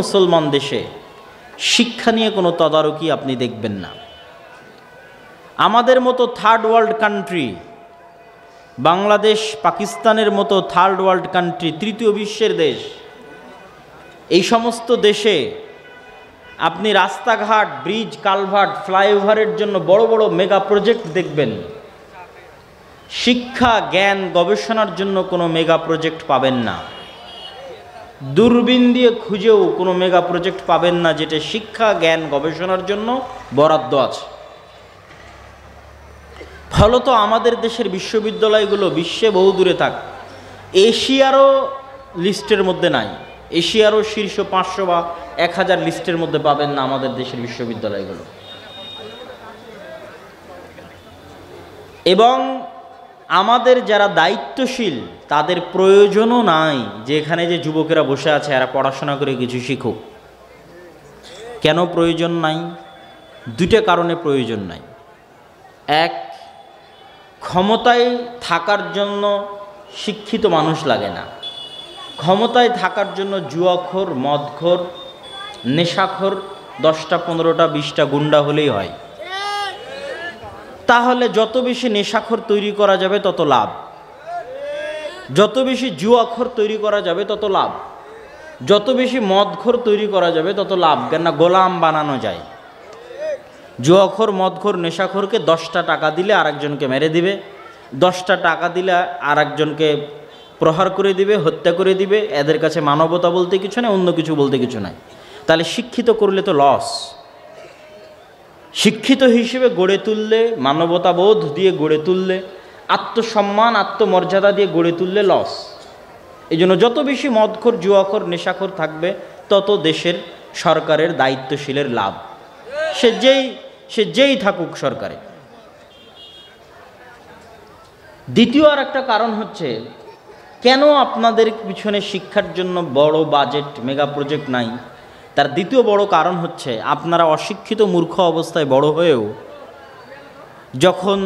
মুসলমান দেশে শিক্ষা নিয়ে কোনো তদারকি আপনি দেখবেন না। আমাদের মতো থার্ড ওয়ার্ল্ড কান্ট্রি, বাংলাদেশ পাকিস্তানের মতো থার্ড ওয়ার্ল্ড কান্ট্রি, তৃতীয় বিশ্বের দেশ, এই সমস্ত দেশে আপনি রাস্তাঘাট, ব্রিজ, কালভার্ট, ফ্লাইওভারের জন্য বড় বড় মেগা প্রজেক্ট দেখবেন। শিক্ষা, জ্ঞান, গবেষণার জন্য কোনো মেগা প্রজেক্ট পাবেন না। দূরবীন দিয়ে খুঁজেও কোনো মেগা প্রজেক্ট পাবেন না যেটা শিক্ষা, জ্ঞান, গবেষণার জন্য বরাদ্দ আছে। ফলত আমাদের দেশের বিশ্ববিদ্যালয়গুলো বিশ্বে বহু দূরে থাক, এশিয়ারও লিস্টের মধ্যে নাই, এশিয়ারও শীর্ষ 500 বা 1000 লিস্টের মধ্যে পাবেন না আমাদের দেশের বিশ্ববিদ্যালয়গুলো। এবং আমাদের যারা দায়িত্বশীল তাদের প্রয়োজনও নাই যে এখানে যে যুবকেরা বসে আছে এরা পড়াশোনা করে কিছু শিখুক। কেন প্রয়োজন নাই? দুইটা কারণে প্রয়োজন নাই। এক, ক্ষমতায় থাকার জন্য শিক্ষিত মানুষ লাগে না। ক্ষমতায় থাকার জন্য জুয়াখোর, মদখোর, নেশাখোর 10টা 15টা 20টা গুন্ডা হলেই হয়। তাহলে যত বেশি নেশাখোর তৈরি করা যাবে তত লাভ, যত বেশি জুয়াখোর তৈরি করা যাবে তত লাভ, যত বেশি মদখোর তৈরি করা যাবে তত লাভ। কেন না গোলাম বানানো যায়। জুয়াখোর, মদখোর, নেশাখোরকে 10টা টাকা দিলে আরেকজনকে মেরে দিবে, 10টা টাকা দিলে আরেকজনকে প্রহার করে দিবে, হত্যা করে দিবে। এদের কাছে মানবতা বলতে কিছু নেই, অন্য কিছু বলতে কিছু নাই। তাহলে শিক্ষিত করলে তো লস। শিক্ষিত হিসেবে গড়ে তুললে, মানবতাবোধ দিয়ে গড়ে তুললে, আত্মসম্মান, আত্মমর্যাদা দিয়ে গড়ে তুললে লস। এই জন্য যত বেশি মদখোর, জুয়াখোর, নেশাখোর থাকবে তত দেশের সরকারের দায়িত্বশীলের লাভ, সে যেই থাকুক সরকারে। দ্বিতীয় আর একটা কারণ হচ্ছে কেন আপনাদের পিছনে শিক্ষার জন্য বড় বাজেট, মেগা প্রজেক্ট নাই। তার দ্বিতীয় বড় কারণ হচ্ছে আপনারা অশিক্ষিত মূর্খ অবস্থায় বড় হয়েও যখন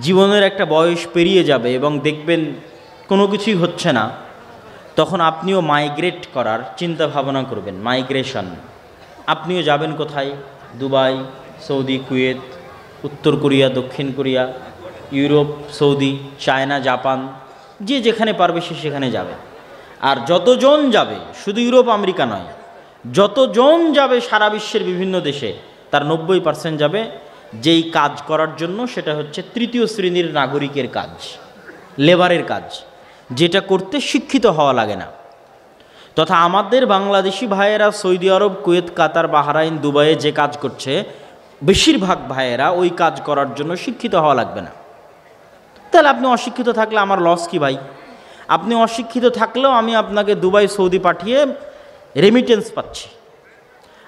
জীবনের একটা বয়স পেরিয়ে যাবে এবং দেখবেন কোনো কিছুই হচ্ছে না, তখন আপনিও মাইগ্রেট করার চিন্তা ভাবনা করবেন। মাইগ্রেশন, আপনিও যাবেন কোথায়? দুবাই, সৌদি, কুয়েত, উত্তর কোরিয়া, দক্ষিণ Korea, Europe, Saudi, China, Japan, যে যেখানে পারবে সে সেখানে যাবে। আর যতজন যাবে, শুধু ইউরোপ আমেরিকা নয়, যতজন যাবে সারা বিশ্বের বিভিন্ন দেশে, তার 90% যাবে যেই কাজ করার জন্য, সেটা হচ্ছে তৃতীয় শ্রেণীর নাগরিকের কাজ, লেবারের কাজ, যেটা করতে শিক্ষিত হওয়া লাগে না। তথা আমাদের বাংলাদেশি ভাইয়েরা সৌদি আরব, কুয়েত, কাতার, বাহরাইন, দুবাইয়ে যে কাজ করছে, বেশিরভাগ ভাইয়েরা ওই কাজ করার জন্য শিক্ষিত হওয়া লাগবে না। তাহলে আপনি অশিক্ষিত থাকলে আমার লস কি ভাই? আপনি অশিক্ষিত থাকলেও আমি আপনাকে দুবাই, সৌদি পাঠিয়ে রেমিটেন্স পাচ্ছি।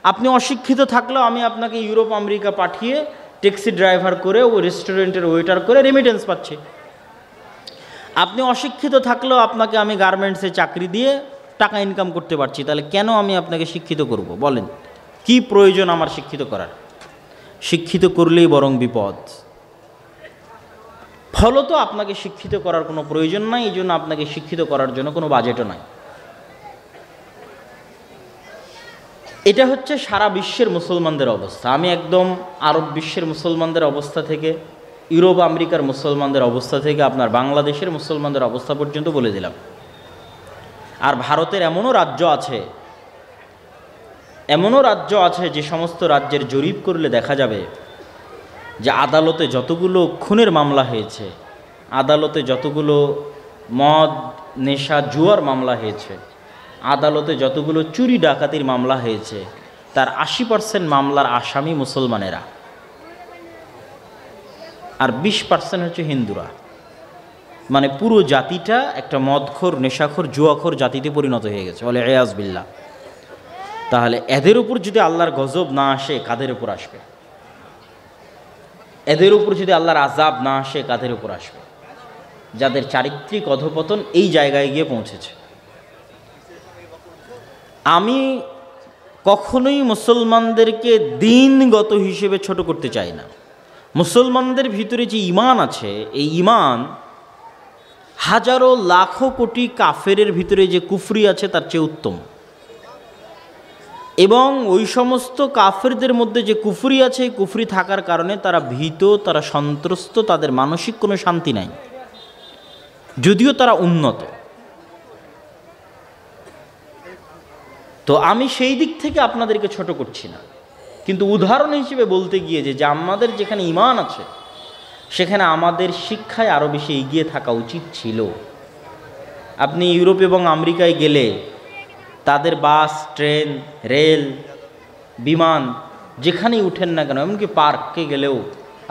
আপনি অশিক্ষিত থাকলেও আমি আপনাকে ইউরোপ, আমেরিকা পাঠিয়ে ট্যাক্সি ড্রাইভার করে, ও রেস্টুরেন্টের ওয়েটার করে রেমিটেন্স পাচ্ছি। আপনি অশিক্ষিত থাকলেও আপনাকে আমি গার্মেন্টসে চাকরি দিয়ে টাকা ইনকাম করতে পারছি। তাহলে কেন আমি আপনাকে শিক্ষিত করব? বলেন, কি প্রয়োজন আমার শিক্ষিত করার? শিক্ষিত করলেই বরং বিপদ। ফলত আপনাকে শিক্ষিত করার কোনো প্রয়োজন নাই, এই জন্য আপনাকে শিক্ষিত করার জন্য কোনো বাজেটও নাই। এটা হচ্ছে সারা বিশ্বের মুসলমানদের অবস্থা। আমি একদম আরব বিশ্বের মুসলমানদের অবস্থা থেকে, ইউরোপ আমেরিকার মুসলমানদের অবস্থা থেকে আপনার বাংলাদেশের মুসলমানদের অবস্থা পর্যন্ত বলে দিলাম। আর ভারতের এমনও রাজ্য আছে যে সমস্ত রাজ্যের জরিপ করলে দেখা যাবে যে আদালতে যতগুলো খুনের মামলা হয়েছে, আদালতে যতগুলো মদ, নেশা, জুয়ার মামলা হয়েছে, আদালতে যতগুলো চুরি ডাকাতির মামলা হয়েছে, তার 80% মামলার আসামি মুসলমানেরা, আর 20% হচ্ছে হিন্দুরা। মানে পুরো জাতিটা একটা মদখোর, নেশাখোর, জুয়াখোর জাতিতে পরিণত হয়ে গেছে, বলে এয়াজ বিল্লাহ। তাহলে এদের উপর যদি আল্লাহর গজব না আসে, কাদের উপর আসবে? এদের উপর যদি আল্লাহর আযাব না আসে, কাদের উপর আসবে? যাদের চারিত্রিক অধঃপতন এই জায়গায় গিয়ে পৌঁছেছে। আমি কখনোই মুসলমানদেরকে দিনগত হিসেবে ছোট করতে চাই না। মুসলমানদের ভিতরে যে ঈমান আছে, এই ঈমান হাজারো লাখো কোটি কাফেরের ভিতরে যে কুফরি আছে তার চেয়ে উত্তম। এবং ওই সমস্ত কাফেরদের মধ্যে যে কুফরি আছে, এই কুফরি থাকার কারণে তারা ভীত, তারা সন্ত্রস্ত, তাদের মানসিক কোনো শান্তি নাই, যদিও তারা উন্নত। তো আমি সেই দিক থেকে আপনাদেরকে ছোট করছি না, কিন্তু উদাহরণ হিসেবে বলতে গিয়ে যে আমাদের যেখানে ঈমান আছে সেখানে আমাদের শিক্ষায় আরও বেশি এগিয়ে থাকা উচিত ছিল। আপনি ইউরোপ এবং আমেরিকায় গেলে তাদের বাস, ট্রেন, রেল, বিমান যেখানেই উঠেন না কেন, এমনকি পার্কে গেলেও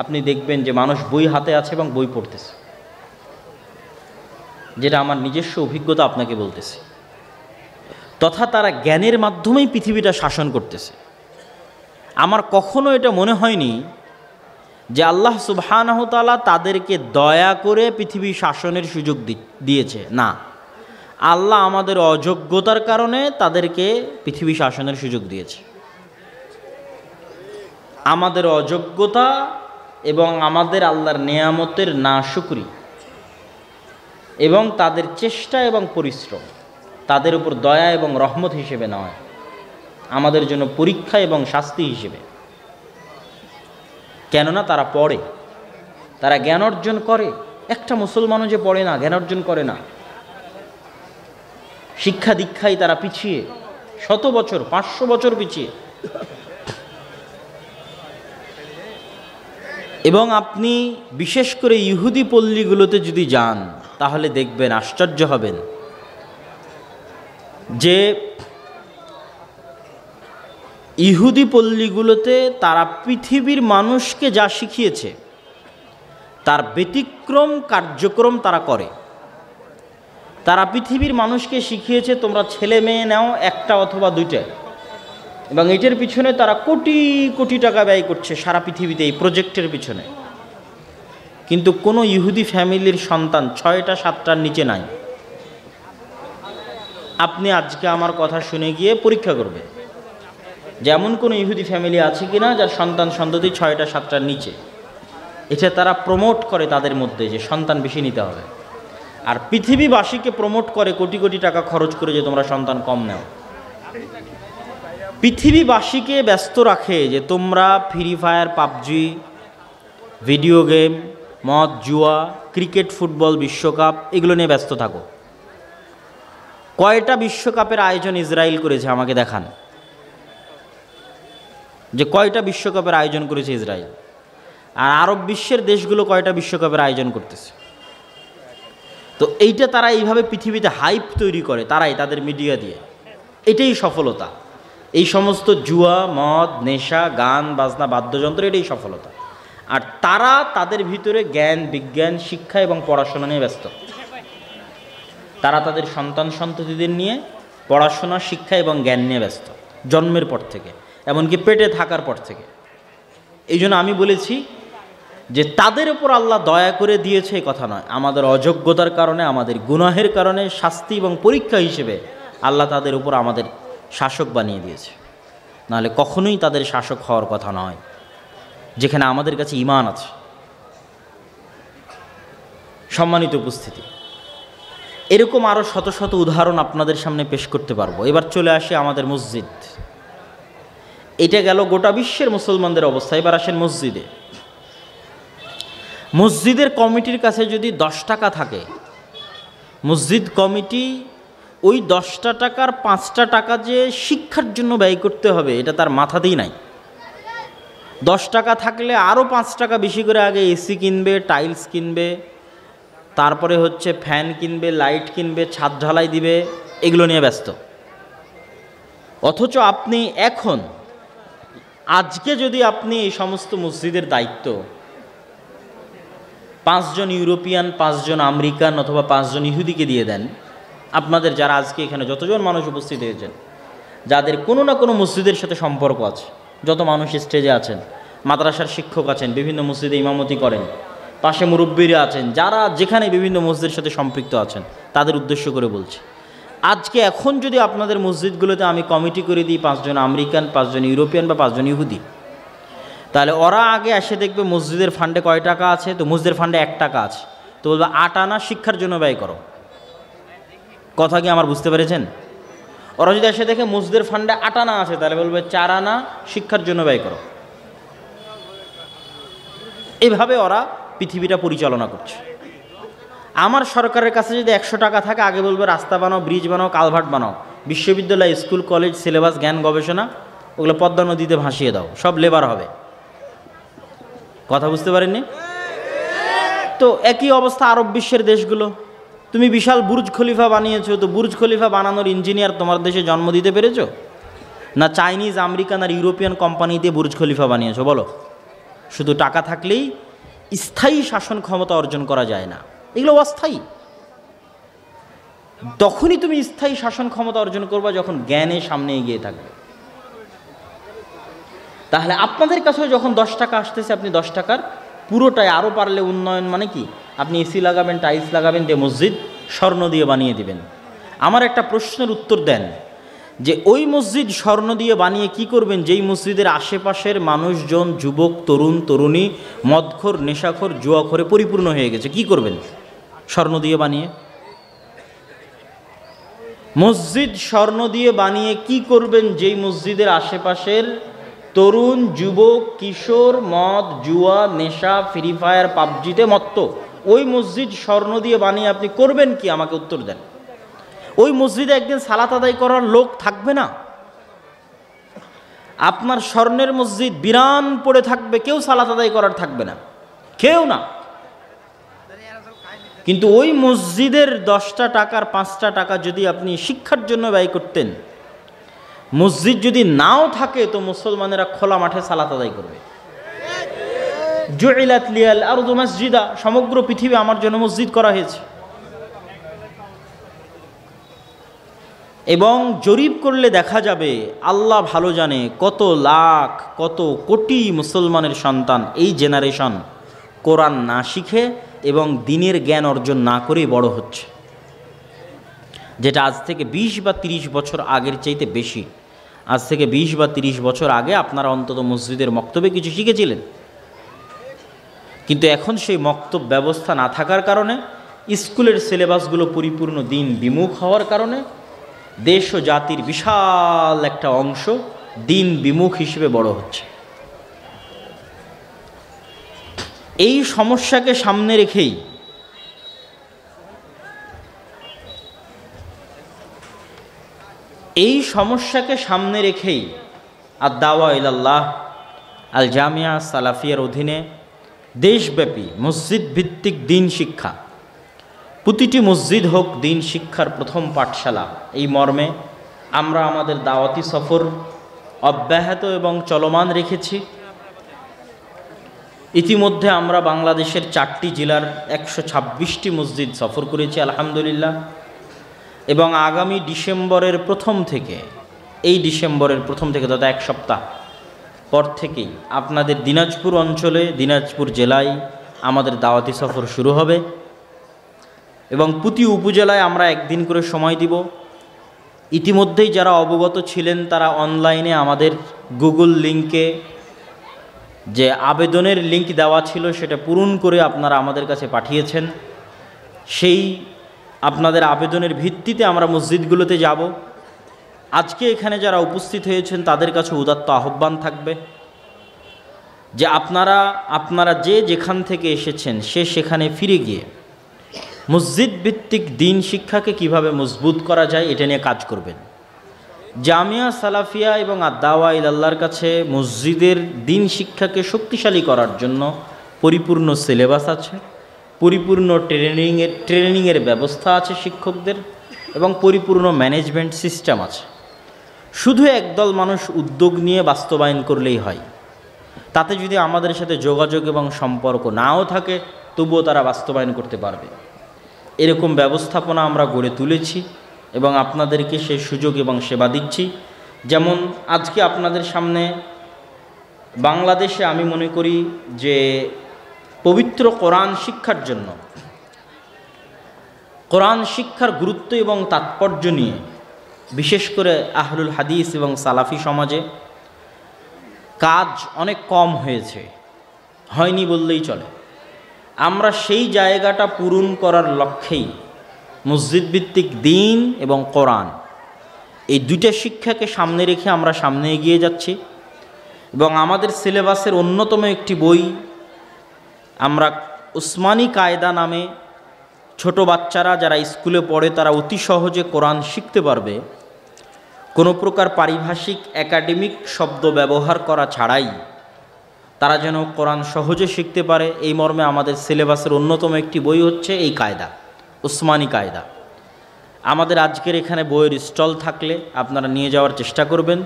আপনি দেখবেন যে মানুষ বই হাতে আছে এবং বই পড়তেছে, যেটা আমার নিজস্ব অভিজ্ঞতা আপনাকে বলতেছে। তথা তারা জ্ঞানের মাধ্যমেই পৃথিবীটা শাসন করতেছে। আমার কখনো এটা মনে হয়নি যে আল্লাহ সুবহানাহু ওয়া তাআলা তাদেরকে দয়া করে পৃথিবী শাসনের সুযোগ দিয়েছে, না, আল্লাহ আমাদের অযোগ্যতার কারণে তাদেরকে পৃথিবী শাসনের সুযোগ দিয়েছে। আমাদের অযোগ্যতা এবং আমাদের আল্লাহর নেয়ামতের নাশুকরি এবং তাদের চেষ্টা এবং পরিশ্রম তাদের উপর দয়া এবং রহমত হিসেবে নয়, আমাদের জন্য পরীক্ষা এবং শাস্তি হিসেবে। কেননা তারা পড়ে, তারা জ্ঞান অর্জন করে। একটা মুসলমানও যে পড়ে না, জ্ঞান অর্জন করে না। শিক্ষা দীক্ষায় তারা পিছিয়ে, 100 বছর 500 বছর পিছিয়ে। এবং আপনি বিশেষ করে ইহুদি পল্লীগুলোতে যদি যান তাহলে দেখবেন, আশ্চর্য হবেন যে ইহুদি পল্লীগুলোতে তারা পৃথিবীর মানুষকে যা শিখিয়েছে তার ব্যতিক্রম কার্যক্রম তারা করে। তারা পৃথিবীর মানুষকে শিখিয়েছে তোমরা ছেলে মেয়ে নাও, একটা অথবা দুইটা, এবং এটার পিছনে তারা কোটি কোটি টাকা ব্যয় করছে সারা পৃথিবীতে এই প্রজেক্টের পিছনে। কিন্তু কোনো ইহুদি ফ্যামিলির সন্তান 6টা 7টার নিচে নাই। আপনি আজকে আমার কথা শুনে গিয়ে পরীক্ষা করবে যেমন কোনো ইহুদি ফ্যামিলি আছে কিনা যার সন্তান সন্ততি 6টা 7টার নিচে। এটা তারা প্রমোট করে তাদের মধ্যে যে সন্তান বেশি নিতে হবে, আর পৃথিবীবাসীকে প্রমোট করে কোটি কোটি টাকা খরচ করে যে তোমরা সন্তান কম নাও। পৃথিবীবাসীকে ব্যস্ত রাখে যে তোমরা free fire, PUBG, video game, মদ, জুয়া, ক্রিকেট, ফুটবল, বিশ্বকাপ এগুলো নিয়ে ব্যস্ত থাকো। কয়টা বিশ্বকাপের আয়োজন ইসরায়েল করেছে আমাকে দেখান, যে কয়টা বিশ্বকাপের আয়োজন করেছে ইসরায়েল। আর আরব বিশ্বের দেশগুলো কয়টা বিশ্বকাপের আয়োজন করতেছে। তো এইটা তারা এইভাবে পৃথিবীতে হাইপ তৈরি করে, তারাই তাদের মিডিয়া দিয়ে। এটাই সফলতা। এই সমস্ত জুয়া, মদ, নেশা, গান বাজনা, বাদ্যযন্ত্র, এটাই সফলতা। আর তারা তাদের ভিতরে জ্ঞান, বিজ্ঞান, শিক্ষা এবং পড়াশোনা নিয়ে ব্যস্ত। তারা তাদের সন্তান সন্ততিদের নিয়ে পড়াশোনা, শিক্ষা এবং জ্ঞান নিয়ে ব্যস্ত জন্মের পর থেকে, এমনকি পেটে থাকার পর থেকে। এই জন্য আমি বলেছি যে তাদের উপর আল্লাহ দয়া করে দিয়েছে এই কথা নয়, আমাদের অযোগ্যতার কারণে, আমাদের গুনাহের কারণে শাস্তি এবং পরীক্ষা হিসেবে আল্লাহ তাদের উপর আমাদের শাসক বানিয়ে দিয়েছে। নাহলে কখনোই তাদের শাসক হওয়ার কথা নয়, যেখানে আমাদের কাছে ঈমান আছে। সম্মানিত উপস্থিতি, এরকম আরও শত শত উদাহরণ আপনাদের সামনে পেশ করতে পারবো। এবার চলে আসে আমাদের মসজিদ। এটা গেল গোটা বিশ্বের মুসলমানদের অবস্থা। এবার আসেন মসজিদে। মসজিদের কমিটির কাছে যদি 10 টাকা থাকে, মসজিদ কমিটি ওই 10টা টাকার 5টা টাকা যে শিক্ষার জন্য ব্যয় করতে হবে এটা তার মাথাতেই নাই। 10 টাকা থাকলে আরও 5 টাকা বেশি করে আগে এসি কিনবে, টাইলস কিনবে, তারপরে হচ্ছে ফ্যান কিনবে, লাইট কিনবে, ছাদ ঢালাই দিবে, এগুলো নিয়ে ব্যস্ত। অথচ আপনি এখন আজকে যদি আপনি এই সমস্ত মসজিদের দায়িত্ব 5 জন ইউরোপিয়ান, 5 জন আমেরিকান অথবা 5 জন ইহুদিকে দিয়ে দেন, আপনাদের যারা আজকে এখানে যতজন মানুষ উপস্থিত হয়েছেন, যাদের কোনো না কোনো মসজিদের সাথে সম্পর্ক আছে, যত মানুষ স্টেজে আছেন, মাদ্রাসার শিক্ষক আছেন, বিভিন্ন মসজিদে ইমামতি করেন, পাশে মুরব্বীরা আছেন, যারা যেখানে বিভিন্ন মসজিদের সাথে সম্পৃক্ত আছেন, তাদের উদ্দেশ্য করে বলছি, আজকে এখন যদি আপনাদের মসজিদগুলোতে আমি কমিটি করে দিই 5 জন আমেরিকান, 5 জন ইউরোপিয়ান বা 5 জন ইহুদি, তাহলে ওরা আগে এসে দেখবে মসজিদের ফান্ডে কয় টাকা আছে, তো মসজিদের ফান্ডে 1 টাকা আছে, তো বলবে 8 আনা শিক্ষার জন্য ব্যয় করো। কথা কি আমার বুঝতে পেরেছেন? ওরা যদি এসে দেখে মসজিদের ফান্ডে 8 আনা আছে, তাহলে বলবে 4 আনা শিক্ষার জন্য ব্যয় করো। এভাবে ওরা পৃথিবীটা পরিচালনা করছে। আমার সরকারের কাছে যদি 100 টাকা থাকে, আগে বলবে রাস্তা বানাও, ব্রিজ বানাও, কালভার্ট বানাও, বিশ্ববিদ্যালয়, স্কুল, কলেজ, সিলেবাস, জ্ঞান গবেষণা ওগুলো পদ্মা নদীতে ভাসিয়ে দাও, সব লেবার হবে। কথা বুঝতে পারেননি? তো একই অবস্থা আরব বিশ্বের দেশগুলো। তুমি বিশাল বুর্জ খলিফা বানিয়েছো, তো বুর্জ খলিফা বানানোর ইঞ্জিনিয়ার তোমার দেশে জন্ম দিতে পেরেছো? না চাইনিজ, আমেরিকান আর ইউরোপিয়ান কোম্পানিতে বুর্জ খলিফা বানিয়েছো? বলো। শুধু টাকা থাকলেই স্থায়ী শাসন ক্ষমতা অর্জন করা যায় না, এগুলো অস্থায়ী। তখনই তুমি স্থায়ী শাসন ক্ষমতা অর্জন করবা যখন জ্ঞানের সামনে এগিয়ে থাকবে। তাহলে আপনাদের কাছেও যখন 10 টাকা আসতেছে, আপনি 10 টাকার পুরোটাই, আরও পারলে উন্নয়ন মানে কি, আপনি এসি লাগাবেন, টাইলস লাগাবেন, দিয়ে মসজিদ স্বর্ণ দিয়ে বানিয়ে দিবেন। আমার একটা প্রশ্নের উত্তর দেন যে ওই মসজিদ স্বর্ণ দিয়ে বানিয়ে কি করবেন যেই মসজিদের আশেপাশের মানুষজন, যুবক, তরুণ, তরুণী মদখোর, নেশাখোর, জুয়াখোরে পরিপূর্ণ হয়ে গেছে? কি করবেন স্বর্ণ দিয়ে বানিয়ে? মসজিদ স্বর্ণ দিয়ে বানিয়ে কি করবেন যেই মসজিদের আশেপাশের তরুণ, যুবক, কিশোর মদ, জুয়া, নেশা, ফ্রি ফায়ার, পাবজিতে মত্ত? ওই মসজিদ স্বর্ণ দিয়ে বানিয়ে আপনি করবেন কি? আমাকে উত্তর দেন। ওই মসজিদে একদিন সালাত আদায় করার লোক থাকবে না। আপনার স্বর্ণের মসজিদ বিরান পড়ে থাকবে, কেউ সালাত আদায় করার থাকবে না, কেউ না। কিন্তু ওই মসজিদের 10টা টাকার 5টা টাকা যদি আপনি শিক্ষার জন্য ব্যয় করতেন, মসজিদ যদি নাও থাকে তো মুসলমানেরা খোলা মাঠে সালাত আদায় করবে। জুইলাত লিয়াল আরদু মাসজিদা, সমগ্র পৃথিবী আমার জন্য মসজিদ করা হয়েছে। এবং জরিপ করলে দেখা যাবে, আল্লাহ ভালো জানে কত লাখ, কত কোটি মুসলমানের সন্তান এই জেনারেশন কোরআন না শিখে এবং দ্বীনের জ্ঞান অর্জন না করেই বড় হচ্ছে, যেটা আজ থেকে 20 বা 30 বছর আগের চাইতে বেশি। আজ থেকে 20 বা 30 বছর আগে আপনারা অন্তত মসজিদের মক্তবে কিছু শিখেছিলেন, কিন্তু এখন সেই মক্তব ব্যবস্থা না থাকার কারণে, স্কুলের সিলেবাসগুলো পরিপূর্ণ দিন বিমুখ হওয়ার কারণে দেশ ও জাতির বিশাল একটা অংশ দিন বিমুখ হিসেবে বড় হচ্ছে। এই সমস্যাকে সামনে রেখেই আদ-দাওয়া ইলাল্লাহ আল জামিয়া সালাফিয়ার অধীনে দেশব্যাপী মসজিদ ভিত্তিক দিন শিক্ষা, প্রতিটি মসজিদ হোক দিন শিক্ষার প্রথম পাঠশালা, এই মর্মে আমরা আমাদের দাওয়াতি সফর অব্যাহত এবং চলমান রেখেছি। ইতিমধ্যে আমরা বাংলাদেশের 4টি জেলার 126টি মসজিদ সফর করেছি আলহামদুলিল্লাহ। এবং আগামী ডিসেম্বরের প্রথম থেকে, এই ডিসেম্বরের প্রথম থেকে তথা 1 সপ্তাহ পর থেকেই আপনাদের দিনাজপুর অঞ্চলে, দিনাজপুর জেলায় আমাদের দাওয়াতি সফর শুরু হবে এবং প্রতি উপজেলায় আমরা একদিন করে সময় দিব। ইতিমধ্যেই যারা অবগত ছিলেন তারা অনলাইনে আমাদের গুগল লিঙ্কে যে আবেদনের লিঙ্ক দেওয়া ছিল সেটা পূরণ করে আপনারা আমাদের কাছে পাঠিয়েছেন। সেই আপনাদের আবেদনের ভিত্তিতে আমরা মসজিদগুলোতে যাব। আজকে এখানে যারা উপস্থিত হয়েছেন তাদের কাছে উদাত্ত আহ্বান থাকবে যে আপনারা যে যেখান থেকে এসেছেন সেখানে ফিরে গিয়ে মসজিদ ভিত্তিক দিন শিক্ষাকে কিভাবে মজবুত করা যায় এটা নিয়ে কাজ করবেন। জামিয়া সালাফিয়া এবং আদ-দাওয়া ইলাল্লাহর কাছে মসজিদের দিন শিক্ষাকে শক্তিশালী করার জন্য পরিপূর্ণ সিলেবাস আছে, পরিপূর্ণ ট্রেনিংয়ের ব্যবস্থা আছে শিক্ষকদের, এবং পরিপূর্ণ ম্যানেজমেন্ট সিস্টেম আছে। শুধু একদল মানুষ উদ্যোগ নিয়ে বাস্তবায়ন করলেই হয়। তাতে যদি আমাদের সাথে যোগাযোগ এবং সম্পর্ক নাও থাকে তবুও তারা বাস্তবায়ন করতে পারবে। এরকম ব্যবস্থাপনা আমরা গড়ে তুলেছি এবং আপনাদেরকে সেই সুযোগ এবং সেবা দিচ্ছি। যেমন আজকে আপনাদের সামনে বাংলাদেশে আমি মনে করি যে পবিত্র কোরআন শিক্ষার জন্য, কোরআন শিক্ষার গুরুত্ব এবং তাৎপর্য নিয়ে বিশেষ করে আহলুল হাদিস এবং সালাফি সমাজে কাজ অনেক কম হয়নি বললেই চলে। আমরা সেই জায়গাটা পূরণ করার লক্ষ্যেই মসজিদ ভিত্তিক দিন এবং কোরআন এই দুইটা শিক্ষাকে সামনে রেখে আমরা সামনে এগিয়ে যাচ্ছি এবং আমাদের সিলেবাসের অন্যতম একটি বই আমরা উসমানী কায়দা নামে, ছোট বাচ্চারা যারা স্কুলে পড়ে তারা অতি সহজে কোরআন শিখতে পারবে, কোনো প্রকার পারিভাষিক একাডেমিক শব্দ ব্যবহার করা ছাড়াই তারা যেন কোরআন সহজে শিখতে পারে, এই মর্মে আমাদের সিলেবাসের অন্যতম একটি বই হচ্ছে এই কায়দা, উসমানী কায়দা। আমাদের আজকের এখানে বইয়ের স্টল থাকলে আপনারা নিয়ে যাওয়ার চেষ্টা করবেন।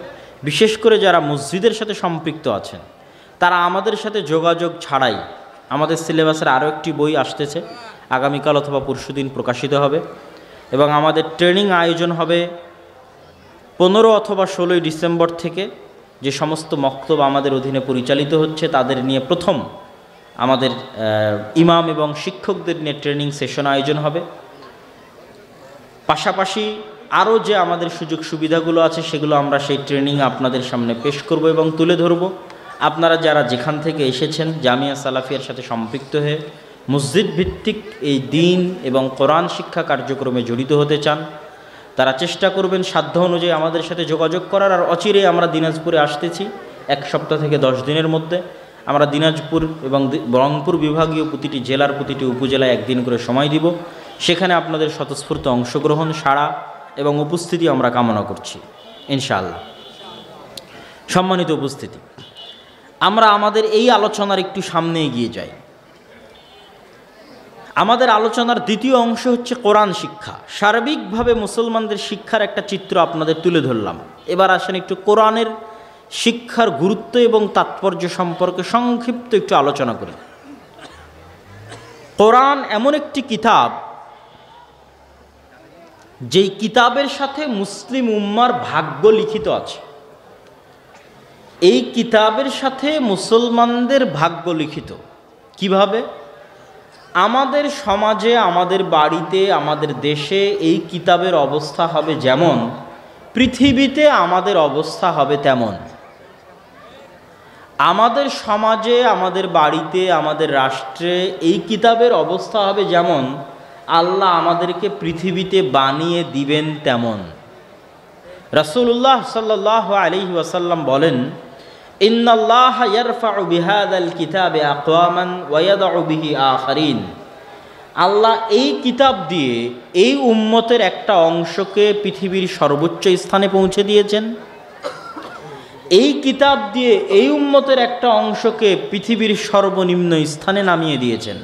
বিশেষ করে যারা মসজিদের সাথে সম্পৃক্ত আছেন তারা আমাদের সাথে যোগাযোগ ছাড়াই, আমাদের সিলেবাসের আরও একটি বই আসতেছে, আগামীকাল অথবা পরশুদিন প্রকাশিত হবে এবং আমাদের ট্রেনিং আয়োজন হবে 15 অথবা 16 ডিসেম্বর থেকে। যে সমস্ত মক্তব আমাদের অধীনে পরিচালিত হচ্ছে তাদের নিয়ে প্রথম আমাদের ইমাম এবং শিক্ষকদের নিয়ে ট্রেনিং সেশন আয়োজন হবে। পাশাপাশি আরও যে আমাদের সুযোগ সুবিধাগুলো আছে সেগুলো আমরা সেই ট্রেনিং আপনাদের সামনে পেশ করব এবং তুলে ধরব। আপনারা যারা যেখান থেকে এসেছেন জামিয়া সালাফিয়ার সাথে সম্পৃক্ত হয়ে মসজিদ ভিত্তিক এই দিন এবং কোরআন শিক্ষা কার্যক্রমে জড়িত হতে চান, তারা চেষ্টা করবেন সাধ্য অনুযায়ী আমাদের সাথে যোগাযোগ করার। আর অচিরে আমরা দিনাজপুরে আসতেছি, 1 সপ্তাহ থেকে 10 দিনের মধ্যে আমরা দিনাজপুর এবং রংপুর বিভাগীয় প্রতিটি জেলার প্রতিটি উপজেলায় 1 দিন করে সময় দিব। সেখানে আপনাদের স্বতঃস্ফূর্ত অংশগ্রহণ, সাড়া এবং উপস্থিতি আমরা কামনা করছি ইনশাআল্লাহ। সম্মানিত উপস্থিতি, আমরা আমাদের এই আলোচনার একটু সামনে এগিয়ে যাই। আমাদের আলোচনার দ্বিতীয় অংশ হচ্ছে কোরআন শিক্ষা। সার্বিকভাবে মুসলমানদের শিক্ষার একটা চিত্র আপনাদের তুলে ধরলাম। এবার আসেন একটু কোরআনের শিক্ষার গুরুত্ব এবং তাৎপর্য সম্পর্কে সংক্ষিপ্ত একটু আলোচনা করি। কোরআন এমন একটি কিতাব যেই কিতাবের সাথে মুসলিম উম্মার ভাগ্য লিখিত আছে। এই কিতাবের সাথে মুসলমানদের ভাগ্য লিখিত কিভাবে? আমাদের সমাজে, আমাদের বাড়িতে, আমাদের দেশে এই কিতাবের অবস্থা হবে যেমন, পৃথিবীতে আমাদের অবস্থা হবে তেমন। আমাদের সমাজে, আমাদের বাড়িতে, আমাদের রাষ্ট্রে এই কিতাবের অবস্থা হবে যেমন, আল্লাহ আমাদেরকে পৃথিবীতে বানিয়ে দিবেন তেমন। রাসূলুল্লাহ সাল্লাল্লাহু আলাইহি ওয়াসাল্লাম বলেন, ইন্নাল্লাহ ইয়ারফাউ বিহাদাল কিতাবে আকওয়ামান ওয়া ইয়াদউ বিহি আখারিন। আল্লাহ এই কিতাব দিয়ে এই উম্মতের একটা অংশকে পৃথিবীর সর্বোচ্চ স্থানে পৌঁছে দিয়েছেন, এই কিতাব দিয়ে এই উম্মতের একটা অংশকে পৃথিবীর সর্বনিম্ন স্থানে নামিয়ে দিয়েছেন।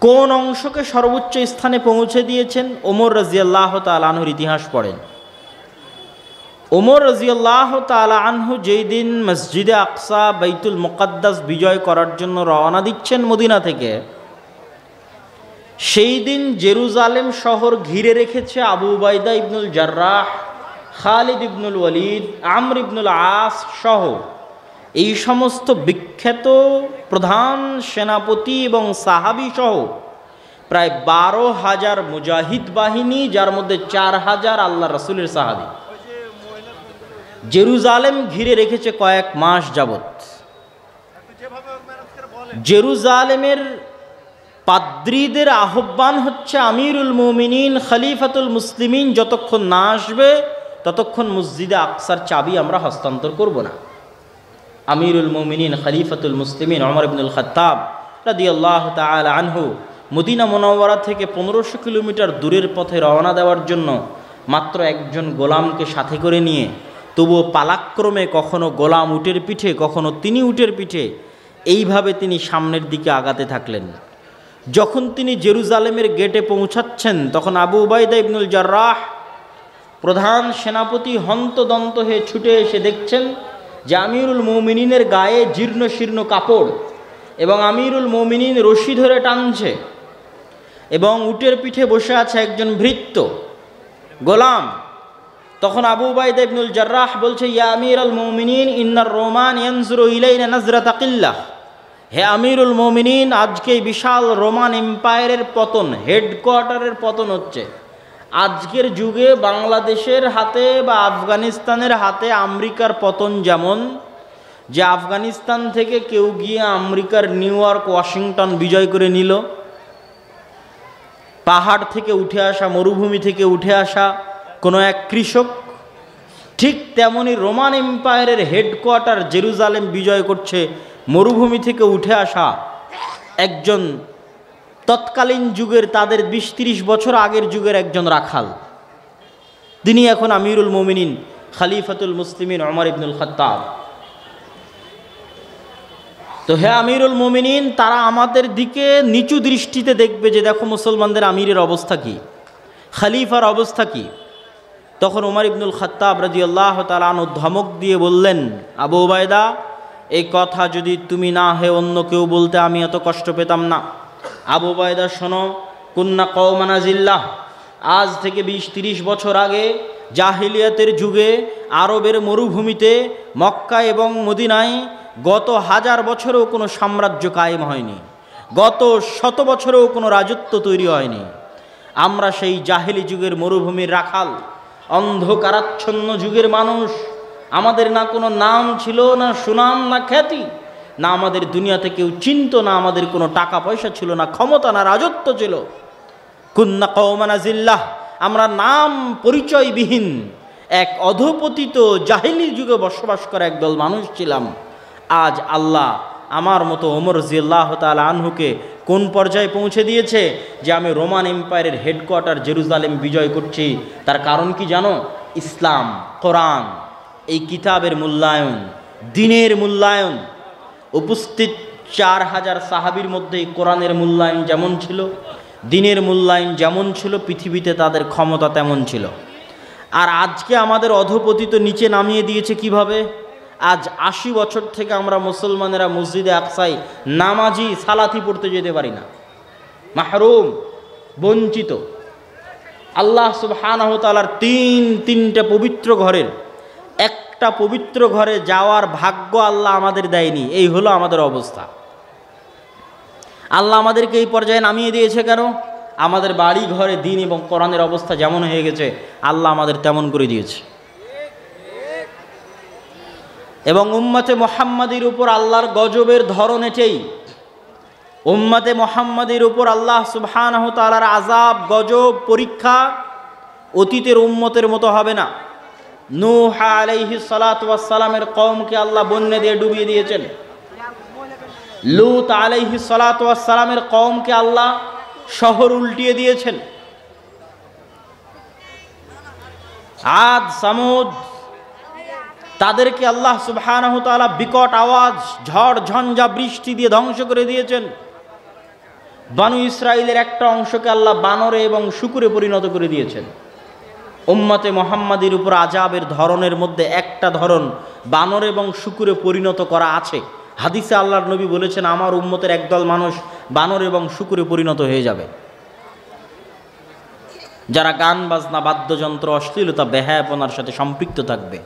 কোন অংশকে সর্বোচ্চ স্থানে পৌঁছে দিয়েছেন? ওমর রাদিয়াল্লাহু তাআলা আনহুর ইতিহাস পড়েন। ওমর রাদিয়াল্লাহু তাআলা আনহু যেই দিন মসজিদে আকসা, বাইতুল মুকাদ্দাস বিজয় করার জন্য রওনা দিচ্ছেন মদিনা থেকে, সেই দিন জেরুজালেম শহর ঘিরে রেখেছে আবু উবাইদা ইবনুল জাররাহ, খালিদ ইবনুল ওয়ালিদ, আমর ইবনুল আস সহ এই সমস্ত বিখ্যাত প্রধান সেনাপতি এবং সাহাবী সহ প্রায় 12,000 মুজাহিদ বাহিনী, যার মধ্যে 4,000 আল্লাহ রাসূলের সাহাবী জেরুজালেম ঘিরে রেখেছে কয়েক মাস যাবত। জেরুজালেমের পাদ্রীদের আহ্বান হচ্ছে, আমিরুল মুমিনিন খলিফাতুল মুসলিমিন যতক্ষণ না আসবে ততক্ষণ মসজিদে আকসার চাবি আমরা হস্তান্তর করব না। আমিরুল মুমিনিন খলিফাতুল মুসলিমিন ওমর ইবনুল খাত্তাব রাদিয়াল্লাহু তাআলা আনহু মদিনা মুনাওয়ারা থেকে 1500 কিলোমিটার দূরের পথে রওনা দেওয়ার জন্য মাত্র একজন গোলামকে সাথে করে নিয়ে, তবুও পালাক্রমে কখনো গোলাম উটের পিঠে, কখনো তিনি উটের পিঠে, এইভাবে তিনি সামনের দিকে আগাতে থাকলেন। যখন তিনি জেরুজালেমের গেটে পৌঁছাচ্ছেন তখন আবু উবাইদা ইবনুল জাররাহ প্রধান সেনাপতি হন্তদন্ত হয়ে ছুটে এসে দেখছেন যে আমিরুল মুমিনিনের গায়ে জীর্ণ শীর্ণ কাপড় এবং আমিরুল মুমিনিন রশি ধরে টানছে এবং উটের পিঠে বসে আছে একজন ভৃত্য গোলাম। তখন আবু উবাইদা ইবনুল জাররাহ বলছে, ইয়া আমিরুল মুমিনিন ইন্নার রোমান ইয়ানজুরু ইলাইনা নাজরাতা কিল্লাহ। হে আমিরুল মুমিনিন, আজকে বিশাল রোমান এম্পায়ারের পতন, হেডকোয়ার্টারের পতন হচ্ছে। আজকের যুগে বাংলাদেশের হাতে বা আফগানিস্তানের হাতে আমেরিকার পতন যেমন, যে আফগানিস্তান থেকে কেউ গিয়ে আমেরিকার নিউ ইয়র্ক, ওয়াশিংটন বিজয় করে নিল, পাহাড় থেকে উঠে আসা, মরুভূমি থেকে উঠে আসা কোনো এক কৃষক ঠিক তেমনি রোমান এম্পায়ারের হেডকোয়ার্টার জেরুজালেম বিজয় করছে মরুভূমি থেকে উঠে আসা একজন তৎকালীন যুগের, তাদের ২০-৩০ বছর আগের যুগের একজন রাখাল। তিনি এখন আমিরুল মুমিনিন খলিফাতুল মুসলিমিন ওমর ইবনুল খাত্তাব। তো হে আমিরুল মুমিনিন, তারা আমাদের দিকে নিচু দৃষ্টিতে দেখবে যে দেখো মুসলমানদের আমিরের অবস্থা কি, খলিফার অবস্থা কি। তখন ওমর ইবনুল খাত্তাব রাদিয়াল্লাহু তাআলা আনহু ধমক দিয়ে বললেন, আবু উবায়দা, এই কথা যদি তুমি না হে অন্য কেউ বলতে আমি এত কষ্ট পেতাম না। আবু উবায়দা শোনো, কুন্না কওমান আযিল্লাহ, আজ থেকে ২০-৩০ বছর আগে জাহিলিয়াতের যুগে আরবের মরুভূমিতে মক্কা এবং মদিনায় গত 1000 বছরেও কোনো সাম্রাজ্য কায়েম হয়নি, গত 100 বছরেও কোনো রাজত্ব তৈরি হয়নি। আমরা সেই জাহিলি যুগের মরুভূমির রাখাল, অন্ধকারাচ্ছন্ন যুগের মানুষ। আমাদের না কোনো নাম ছিল, না সুনাম, না খ্যাতি, না আমাদের দুনিয়াতে কেউ চিনত, না আমাদের কোনো টাকা পয়সা ছিল, না ক্ষমতা, না রাজত্ব ছিল। কুন্না কওমান আযিল্লাহ, আমরা নাম পরিচয়বিহীন এক অধপতিত জাহিলি যুগে বসবাস করা একদল মানুষ ছিলাম। আজ আল্লাহ আমার মতো ওমর রাদিয়াল্লাহু তাআলা আনহুকে কোন পর্যায়ে পৌঁছে দিয়েছে যে আমি রোমান এম্পায়ারের হেডকোয়ার্টার জেরুজালেম বিজয় করছি। তার কারণ কি জানো? ইসলাম, কোরআন, এই কিতাবের মূল্যায়ন, দ্বীনের মূল্যায়ন। উপস্থিত 4000 সাহাবীর মধ্যে কোরআনের মূল্যায়ন যেমন ছিল, দ্বীনের মূল্যায়ন যেমন ছিল, পৃথিবীতে তাদের ক্ষমতা তেমন ছিল। আর আজকে আমাদের অধপতিত নিচে নামিয়ে দিয়েছে কিভাবে? আজ 80 বছর থেকে আমরা মুসলমানেরা মসজিদে আকসায় নামাজি সালাতি পড়তে যেতে পারি না, মাহরুম, বঞ্চিত। আল্লাহ সুবহানাহু ওয়া তাআলার তিনটা পবিত্র ঘরের একটা পবিত্র ঘরে যাওয়ার ভাগ্য আল্লাহ আমাদের দেয়নি। এই হলো আমাদের অবস্থা। আল্লাহ আমাদেরকে এই পর্যায়ে নামিয়ে দিয়েছে কেন? আমাদের বাড়ি ঘরে দ্বীন এবং কোরআনের অবস্থা যেমন হয়ে গেছে আল্লাহ আমাদের তেমন করে দিয়েছে। এবং উম্মতে মুহাম্মাদির উপর আল্লাহর গজবের ধরন এটাই। উম্মতে মুহাম্মাদির উপর আল্লাহ সুবহানাহু ওয়া তাআলার আযাব, গজব, পরীক্ষা অতীতের উম্মতের মতো হবে না। নূহ আলাইহিস সালাতু ওয়াস সালামের কওমকে আল্লাহ বন্যা দিয়ে ডুবিয়ে দিয়েছেন। লূত আলাইহিস সালাতু ওয়াস সালামের কওমকে আল্লাহ শহর উল্টিয়ে দিয়েছেন। আদ, সামুদ, তাদেরকে আল্লাহ সুবহানাহু ওয়া তাআলা বিকট আওয়াজ, ঝড় ঝঞ্ঝা, বৃষ্টি দিয়ে ধ্বংস করে দিয়েছেন। বানু ইসরাইলের একটা অংশকে আল্লাহ বানরে এবং শূকরে পরিণত করে দিয়েছেন। উম্মতে মুহাম্মাদির উপর আযাবের ধরনের মধ্যে একটা ধরন বানর এবং শূকরে পরিণত করা আছে। হাদিসে আল্লাহর নবী বলেছেন, আমার উম্মতের একদল মানুষ বানর এবং শূকরে পরিণত হয়ে যাবে, যারা গান বাজনা, বাদ্যযন্ত্র, অশ্লীলতা, বেহায়াপনার সাথে সম্পৃক্ত থাকবে,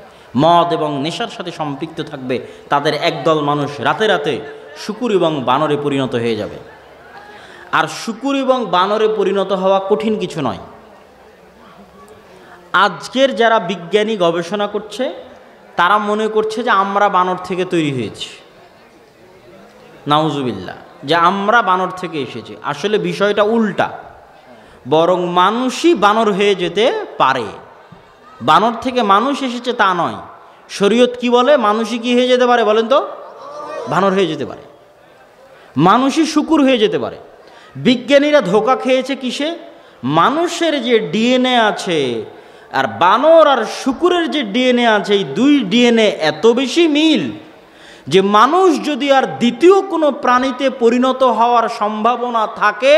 মদ এবং নেশার সাথে সম্পৃক্ত থাকবে। তাদের একদল মানুষ রাতে রাতে শূকর এবং বানরে পরিণত হয়ে যাবে। আর শূকর এবং বানরে পরিণত হওয়া কঠিন কিছু নয়। আজকের যারা বিজ্ঞানী গবেষণা করছে তারা মনে করছে যে আমরা বানর থেকে তৈরি হয়েছি, নাউজুবিল্লাহ, যে আমরা বানর থেকে এসেছি। আসলে বিষয়টা উল্টা, বরং মানুষই বানর হয়ে যেতে পারে। বানর থেকে মানুষ এসেছে তা নয়। শরীয়ত কি বলে? মানুষই কি হয়ে যেতে পারে বলেন তো? বানর হয়ে যেতে পারে, মানুষই শূকর হয়ে যেতে পারে। বিজ্ঞানীরা ধোঁকা খেয়েছে কিসে? মানুষের যে ডিএনএ আছে আর বানর আর শূকরের যে ডিএনএ আছে, এই দুই ডিএনএ এত বেশি মিল যে মানুষ যদি আর দ্বিতীয় কোনো প্রাণীতে পরিণত হওয়ার সম্ভাবনা থাকে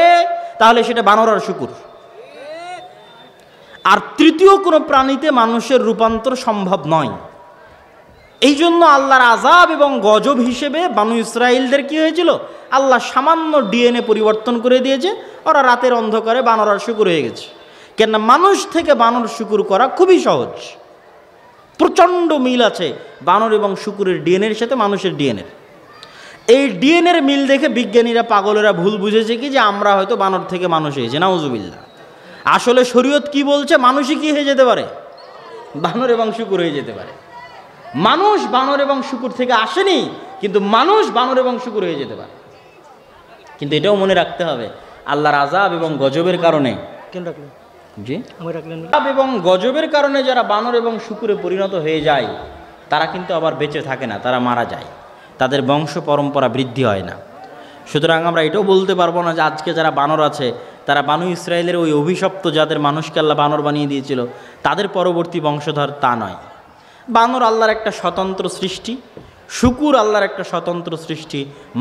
তাহলে সেটা বানর আর শূকর। আর তৃতীয় কোনো প্রাণীতে মানুষের রূপান্তর সম্ভব নয়। এই জন্য আল্লাহর আযাব এবং গজব হিসেবে বানু ইসরাইলদের কি হয়েছিল? আল্লাহ সামান্য ডিএনএ পরিবর্তন করে দিয়েছে, ওরা রাতের অন্ধকারে বানর আর শূকর হয়ে গেছে। কেননা মানুষ থেকে বানর শূকর করা খুবই সহজ। প্রচণ্ড মিল আছে বানর এবং শূকরের ডিএনএর সাথে মানুষের ডিএনএর। এই ডিএনএর মিল দেখে বিজ্ঞানীরা, পাগলেরা ভুল বুঝেছে কি যে আমরা হয়তো বানর থেকে মানুষ হয়েছে, নাউজুবিল্লাহ। আসলে শরীয়ত কি বলছে? মানুষই কি হয়ে যেতে পারে? বানর এবং শূকর হয়ে যেতে পারে। মানুষ বানর এবং শূকর থেকে আসেনি, কিন্তু মানুষ বানর এবং শূকর হয়ে যেতে পারে। কিন্তু এটাও মনে রাখতে হবে, আল্লাহর আযাব এবং গজবের কারণে জি, এবং গজবের কারণে যারা বানর এবং শুকুরে পরিণত হয়ে যায় তারা কিন্তু আবার বেঁচে থাকে না, তারা মারা যায়, তাদের বংশ পরম্পরা বৃদ্ধি হয় না। সুতরাং আমরা এটাও বলতে পারবো না যে আজকে যারা বানর আছে তারা বানু ইসরায়েলের ওই অভিশপ্ত যাদের মানুষকে আল্লাহ বানর বানিয়ে দিয়েছিল তাদের পরবর্তী বংশধর, তা নয়। বানর আল্লাহর একটা স্বতন্ত্র সৃষ্টি, শুকুর আল্লাহর একটা স্বতন্ত্র সৃষ্টি,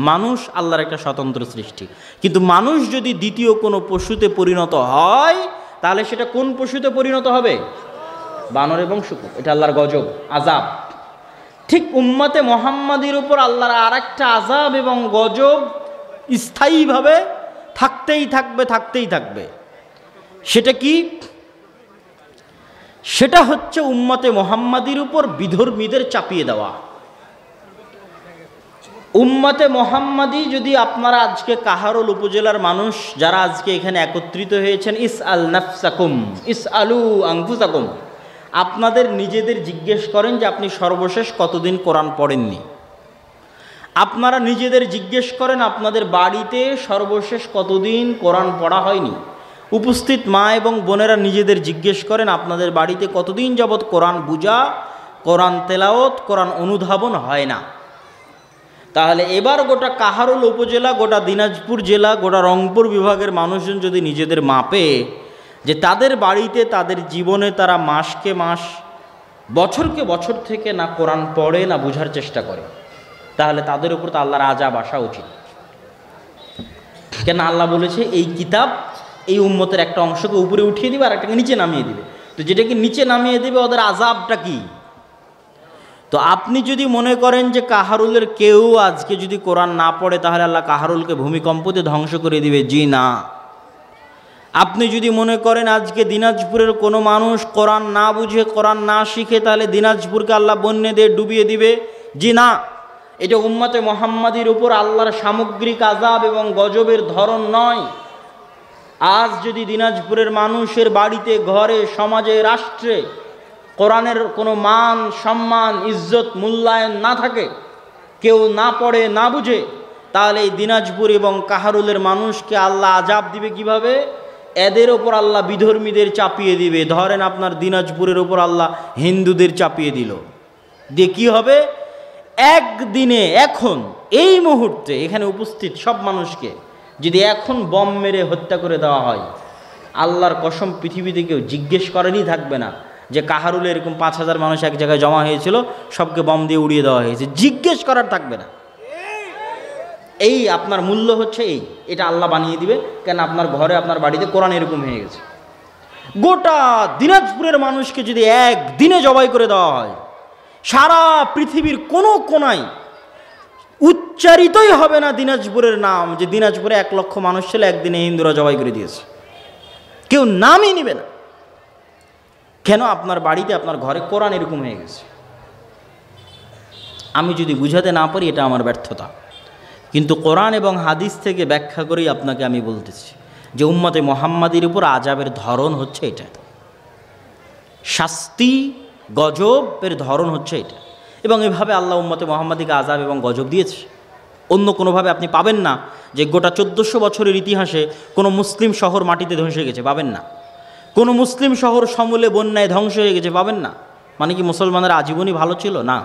মানুষ আল্লাহর একটা স্বতন্ত্র সৃষ্টি। কিন্তু মানুষ যদি দ্বিতীয় কোনো পশুতে পরিণত হয় তাহলে সেটা কোন পশুতে পরিণত হবে? বানর এবং শুকুর। এটা আল্লাহর গজব, আযাব। ঠিক উম্মতে মুহাম্মাদির উপর আল্লাহর আর একটা আযাব এবং গজব স্থায়ীভাবে থাকতেই থাকবে, থাকতেই থাকবে। সেটা কি? সেটা হচ্ছে উম্মতে মুহাম্মাদির উপর বিধর্মীদের চাপিয়ে দেওয়া। উম্মতে মুহাম্মাদি যদি আপনারা আজকে কাহারোল উপজেলার মানুষ যারা আজকে এখানে একত্রিত হয়েছেন, ইসআল নাফসাকুম ইসআলু আনফুসাকুম, আপনাদের নিজেদের জিজ্ঞেস করেন যে আপনি সর্বশেষ কতদিন কোরআন পড়েননি। আপনারা নিজেদের জিজ্ঞেস করেন আপনাদের বাড়িতে সর্বশেষ কতদিন কোরআন পড়া হয়নি। উপস্থিত মা এবং বোনেরা নিজেদের জিজ্ঞেস করেন আপনাদের বাড়িতে কতদিন যাবৎ কোরআন বুঝা, কোরআন তেলাওয়াত, কোরআন অনুধাবন হয় না। তাহলে এবার গোটা কাহারোল উপজেলা, গোটা দিনাজপুর জেলা, গোটা রংপুর বিভাগের মানুষজন যদি নিজেদের মাপে যে তাদের বাড়িতে তাদের জীবনে তারা মাসকে মাস, বছরকে বছর থেকে না কোরআন পড়ে না বোঝার চেষ্টা করে, তাহলে তাদের উপর তো আল্লাহর আযাব আসা উচিত। কেন? আল্লাহ বলেছে এই কিতাব এই উম্মতের একটা অংশকে উপরে উঠিয়ে দিবে আর একটাকে নিচে নামিয়ে দিবে। তো যেটাকে নিচে নামিয়ে দিবে ওদের আযাবটা কি? তো আপনি যদি মনে করেন যে কাহারুলের কেউ আজকে যদি কোরআন না পড়ে তাহলে আল্লাহ কাহারুলকে ভূমিকম্পতে ধ্বংস করে দিবে, জি না। আপনি যদি মনে করেন আজকে দিনাজপুরের কোনো মানুষ কোরআন না বুঝে, কোরআন না শিখে, তাহলে দিনাজপুরকে আল্লাহ বন্যা দিয়ে ডুবিয়ে দিবে, জি না। এটা উম্মতে মুহাম্মাদির উপর আল্লাহর সামগ্রিক আযাব এবং গজবের ধরন নয়। আজ যদি দিনাজপুরের মানুষের বাড়িতে, ঘরে, সমাজে, রাষ্ট্রে কোরআনের কোনো মান, সম্মান, ইজ্জত, মূল্যায়ন না থাকে, কেউ না পড়ে না বুঝে, তাহলে এই দিনাজপুর এবং কাহারুলের মানুষকে আল্লাহ আযাব দিবে কিভাবে? এদের ওপর আল্লাহ বিধর্মীদের চাপিয়ে দিবে। ধরেন আপনার দিনাজপুরের ওপর আল্লাহ হিন্দুদের চাপিয়ে দিল, দিয়ে কী হবে? একদিনে, এখন এই মুহূর্তে এখানে উপস্থিত সব মানুষকে যদি এখন বম মেরে হত্যা করে দেওয়া হয়, আল্লাহর কসম পৃথিবীতে কেউ জিজ্ঞেস করেনই থাকবে না যে কাহারুলে এরকম 5,000 মানুষ এক জায়গায় জমা হয়েছিল, সবকে বম দিয়ে উড়িয়ে দেওয়া হয়েছে, জিজ্ঞেস করার থাকবে না। এই আপনার মূল্য হচ্ছে এই, এটা আল্লাহ বানিয়ে দিবে। কেন? আপনার ঘরে, আপনার বাড়িতে কোরআন এরকম হয়ে গেছে। গোটা দিনাজপুরের মানুষকে যদি একদিনে জবাই করে দেওয়া হয়, সারা পৃথিবীর কোনো কোনায় উচ্চারিতই হবে না দিনাজপুরের নাম, যে দিনাজপুরে 1 লক্ষ মানুষ ছিল, একদিনে হিন্দুরা জবাই করে দিয়েছে, কেউ নামই নিবে না। কেন? আপনার বাড়িতে, আপনার ঘরে কোরআন এরকম হয়ে গেছে। আমি যদি বুঝাতে না পারি এটা আমার ব্যর্থতা, কিন্তু কোরআন এবং হাদিস থেকে ব্যাখ্যা করেই আপনাকে আমি বলতেছি যে উম্মতে মুহাম্মাদির উপর আযাবের ধরন হচ্ছে এটা, শাস্তি গজবের ধরন হচ্ছে এটা। এবং এভাবে আল্লাহ উম্মতে মুহাম্মাদিকে আযাব এবং গজব দিয়েছে। অন্য কোনোভাবে আপনি পাবেন না যে গোটা 1400 বছরের ইতিহাসে কোনো মুসলিম শহর মাটিতে ধসে গেছে, পাবেন না। কোনো মুসলিম শহর সমূলে বন্যায় ধ্বংস হয়ে গেছে, পাবেন না। মানে কি মুসলমানের আজীবনই ভালো ছিল? না।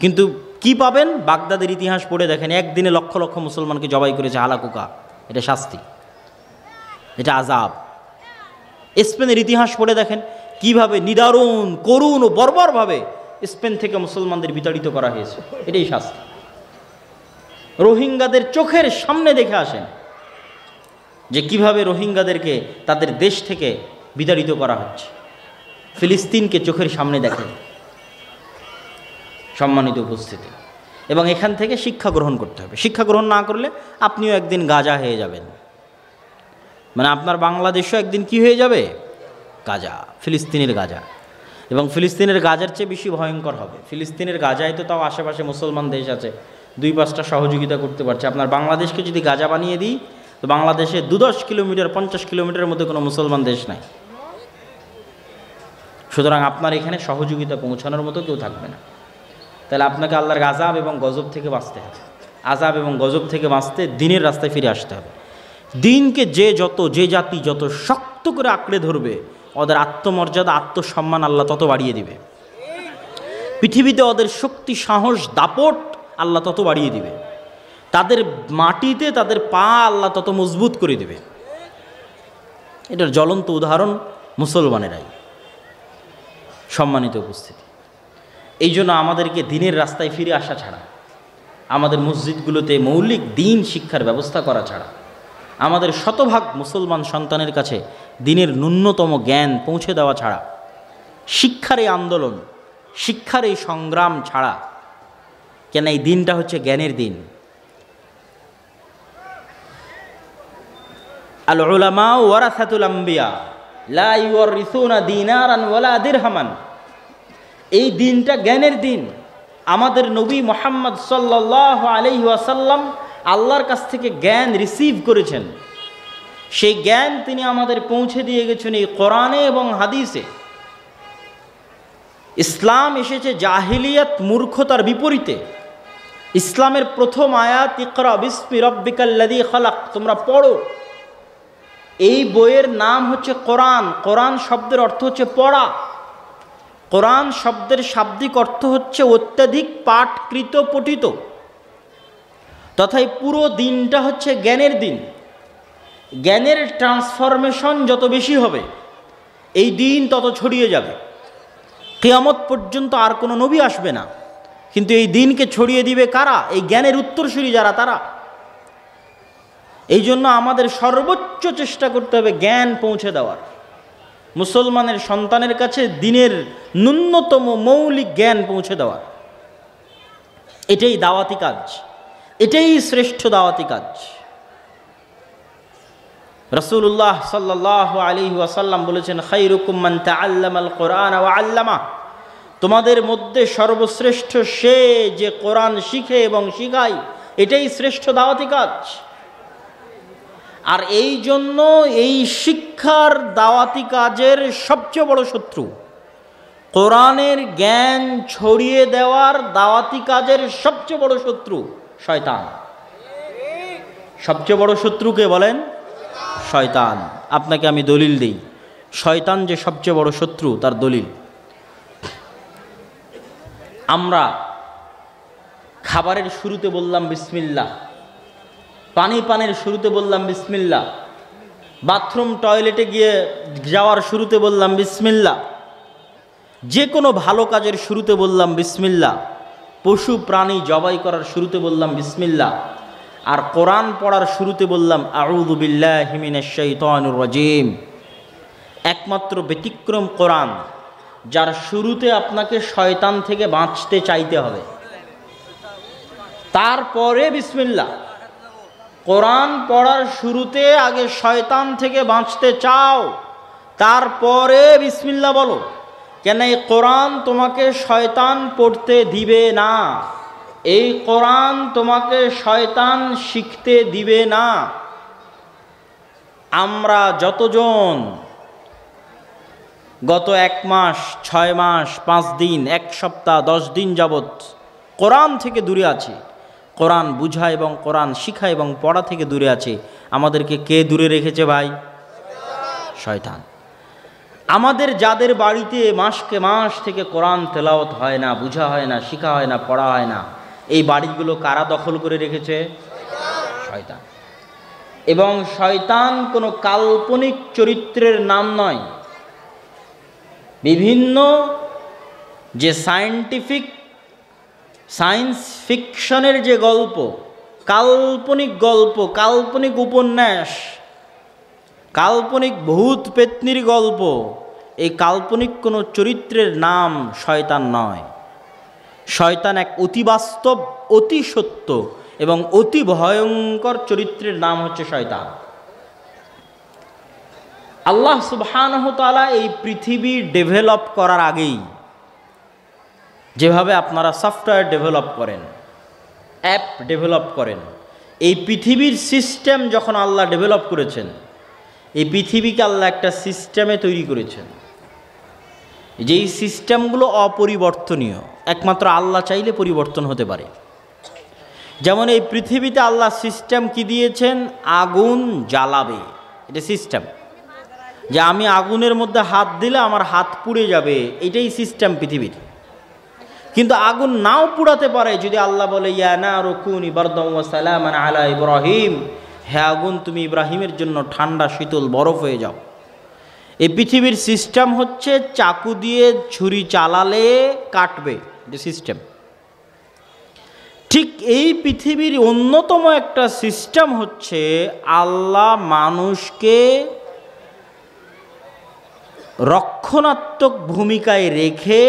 কিন্তু কি পাবেন? বাগদাদের ইতিহাস পড়ে দেখেন, একদিনে লক্ষ লক্ষ মুসলমানকে জবাই করেছে হালাকুকা, এটা শাস্তি, এটা আযাব। স্পেনের ইতিহাস পড়ে দেখেন কিভাবে নিদারুণ, করুণ ও বর্বরভাবে স্পেন থেকে মুসলমানদের বিতাড়িত করা হয়েছে, এটাই শাস্তি। রোহিঙ্গাদের চোখের সামনে দেখে আসেন যে কিভাবে রোহিঙ্গাদেরকে তাদের দেশ থেকে বিতাড়িত করা হচ্ছে। ফিলিস্তিনকে চোখের সামনে দেখেন, সম্মানিত উপস্থিতি। এবং এখান থেকে শিক্ষা গ্রহণ করতে হবে। শিক্ষা গ্রহণ না করলে আপনিও একদিন গাজা হয়ে যাবেন, মানে আপনার বাংলাদেশও একদিন কি হয়ে যাবে? গাজা, ফিলিস্তিনের গাজা। এবং ফিলিস্তিনের গাজার চেয়ে বেশি ভয়ঙ্কর হবে। ফিলিস্তিনের গাজায় তো তাও আশেপাশে মুসলমান দেশ আছে, 2-5টা সহযোগিতা করতে পারছে। আপনার বাংলাদেশকে যদি গাজা বানিয়ে দিই, তো বাংলাদেশে 2-10 কিলোমিটার, 50 কিলোমিটারের মধ্যে কোনো মুসলমান দেশ নাই। সুতরাং আপনার এখানে সহযোগিতা পৌঁছানোর মতো কেউ থাকবে না। তাহলে আপনাকে আল্লাহর আযাব এবং গজব থেকে বাঁচতে হবে। আযাব এবং গজব থেকে বাঁচতে দিনের রাস্তায় ফিরে আসতে হবে। দিনকে যে জাতি যত শক্ত শক্ত করে আঁকড়ে ধরবে, ওদের আত্মমর্যাদা আত্মসম্মান আল্লাহ তত বাড়িয়ে দিবে। পৃথিবীতে ওদের শক্তি সাহস দাপট আল্লাহ তত বাড়িয়ে দিবে। তাদের মাটিতে তাদের পা আল্লাহ তত মজবুত করে দেবে। এটার জ্বলন্ত উদাহরণ মুসলমানেরাই। সম্মানিত উপস্থিতি, এই জন্য আমাদেরকে দিনের রাস্তায় ফিরে আসা ছাড়া, আমাদের মসজিদগুলোতে মৌলিক দিন শিক্ষার ব্যবস্থা করা ছাড়া, আমাদের শতভাগ মুসলমান সন্তানের কাছে দিনের ন্যূনতম জ্ঞান পৌঁছে দেওয়া ছাড়া, শিক্ষার এই আন্দোলন, শিক্ষার এই সংগ্রাম ছাড়া, কেন এই দিনটা হচ্ছে জ্ঞানের দিন। আল উলামা ওয়ারাসাতুল আম্বিয়া লা ইউরিসুনা দিনারান ওয়ালা দিরহামান। এই দিনটা জ্ঞানের দিন। আমাদের নবী মুহাম্মদ সাল্লাল্লাহু আলাইহি ওয়াসাল্লাম আল্লাহর কাছ থেকে জ্ঞান রিসিভ করেছেন। সেই জ্ঞান তিনি আমাদের পৌঁছে দিয়ে গেছেন এই কোরআনে এবং হাদিসে। ইসলাম এসেছে জাহিলিয়াত মূর্খতার বিপরীতে। ইসলামের প্রথম আয়াত ইকরা বিসমি রাব্বিকাল্লাযী খালাক, তোমরা পড়ো। এই বইয়ের নাম হচ্ছে কোরআন। কোরআন শব্দের অর্থ হচ্ছে পড়া। কোরআন শব্দের শাব্দিক অর্থ হচ্ছে অত্যাধিক পাঠকৃত পঠিত। তথায় পুরো দিনটা হচ্ছে জ্ঞানের দিন। জ্ঞানের ট্রান্সফরমেশন যত বেশি হবে এই দিন তত ছড়িয়ে যাবে। কিয়ামত পর্যন্ত আর কোনো নবী আসবে না, কিন্তু এই দিনকে ছড়িয়ে দিবে কারা? এই জ্ঞানের উত্তরসূরি যারা, তারা। এই জন্য আমাদের সর্বোচ্চ চেষ্টা করতে হবে জ্ঞান পৌঁছে দেওয়ার। মুসলমানের সন্তানের কাছে দিনের ন্যূনতম মৌলিক জ্ঞান পৌঁছে দেওয়ার। এটাই দাওয়াতি কাজ, এটাই শ্রেষ্ঠ দাওয়াতি কাজ। রাসূলুল্লাহ সাল্লাল্লাহু আলাইহি ওয়াসাল্লাম বলেছেন, খায়রুকুম মান তাআল্লামাল কোরআন ওয়া আল্লামা। তোমাদের মধ্যে সর্বশ্রেষ্ঠ সে যে কোরআন শিখে এবং শিখায়। এটাই শ্রেষ্ঠ দাওয়াতি কাজ। আর এই জন্য এই শিক্ষার দাওয়াতি কাজের সবচেয়ে বড় শত্রু, কোরআনের জ্ঞান ছড়িয়ে দেওয়ার দাওয়াতি কাজের সবচেয়ে বড় শত্রু শয়তান। সবচেয়ে বড় শত্রুকে বলেন শয়তান। আপনাকে আমি দলিল দিই, শয়তান যে সবচেয়ে বড় শত্রু তার দলিল। আমরা খাবারের শুরুতে বললাম বিসমিল্লাহ, পানের শুরুতে বললাম বিসমিল্লাহ, বাথরুম টয়লেটে গিয়ে যাওয়ার শুরুতে বললাম বিসমিল্লাহ, যে কোনো ভালো কাজের শুরুতে বললাম বিসমিল্লাহ, পশু প্রাণী জবাই করার শুরুতে বললাম বিসমিল্লাহ, আর কোরআন পড়ার শুরুতে বললাম আউযু বিল্লাহি মিনাশ শাইতানির রাজিম। একমাত্র ব্যতিক্রম কোরআন, যার শুরুতে আপনাকে শয়তান থেকে বাঁচতে চাইতে হবে, তারপরে বিসমিল্লাহ। কোরআন পড়ার শুরুতে আগে শয়তান থেকে বাঁচতে চাও, তারপরে বিসমিল্লাহ বলো। কেন? এই কোরআন তোমাকে শয়তান পড়তে দিবে না, এই কোরআন তোমাকে শয়তান শিখতে দিবে না। আমরা যতজন গত 1 মাস, 6 মাস, 5 দিন, 1 সপ্তাহ, 10 দিন যাবৎ কোরআন থেকে দূরে আছি, কোরআন বুঝা এবং কোরআন শিখা এবং পড়া থেকে দূরে আছে, আমাদেরকে কে দূরে রেখেছে ভাই? শয়তান। আমাদের যাদের বাড়িতে মাসকে মাস থেকে কোরআন তেলাওয়াত হয় না, বুঝা হয় না, শিখা হয় না, পড়া হয় না, এই বাড়িগুলো কারা দখল করে রেখেছে? শয়তান। এবং শয়তান কোনো কাল্পনিক চরিত্রের নাম নয়। বিভিন্ন যে সায়েন্স ফিকশনের যে গল্প, কাল্পনিক গল্প, কাল্পনিক উপন্যাস, কাল্পনিক ভূত পেতনির গল্প, এই কাল্পনিক কোনো চরিত্রের নাম শয়তান নয়। শয়তান এক অতি বাস্তব, অতি সত্য এবং অতি ভয়ঙ্কর চরিত্রের নাম হচ্ছে শয়তান। আল্লাহ সুবহানাহু ওয়া তাআলা এই পৃথিবী ডেভেলপ করার আগেই, যেভাবে আপনারা সফটওয়্যার ডেভেলপ করেন, অ্যাপ ডেভেলপ করেন, এই পৃথিবীর সিস্টেম যখন আল্লাহ ডেভেলপ করেছেন, এই পৃথিবীকে আল্লাহ একটা সিস্টেমে তৈরি করেছেন, যেই সিস্টেমগুলো অপরিবর্তনীয়, একমাত্র আল্লাহ চাইলে পরিবর্তন হতে পারে। যেমন এই পৃথিবীতে আল্লাহ সিস্টেম কি দিয়েছেন? আগুন জ্বালাবে, এটা সিস্টেম। যে আমি আগুনের মধ্যে হাত দিলে আমার হাত পুড়ে যাবে, এটাই সিস্টেম পৃথিবীর। কিন্তু আগুন নাও পুড়াতে পারে যদি আল্লাহ বলে ইয়া নারু কুনি বারদাম ওয়া সালামান আলা ইব্রাহিম, হে আগুন তুমি ইব্রাহিমের জন্য ঠান্ডা শীতল বরফ হয়ে যাও। এই পৃথিবীর সিস্টেম হচ্ছে চাকু দিয়ে ছুরি চালালে কাটবে, যে সিস্টেম। ঠিক এই পৃথিবীর অন্যতম একটা সিস্টেম হচ্ছে আল্লাহ মানুষকে রক্ষণাত্মক ভূমিকায় রেখে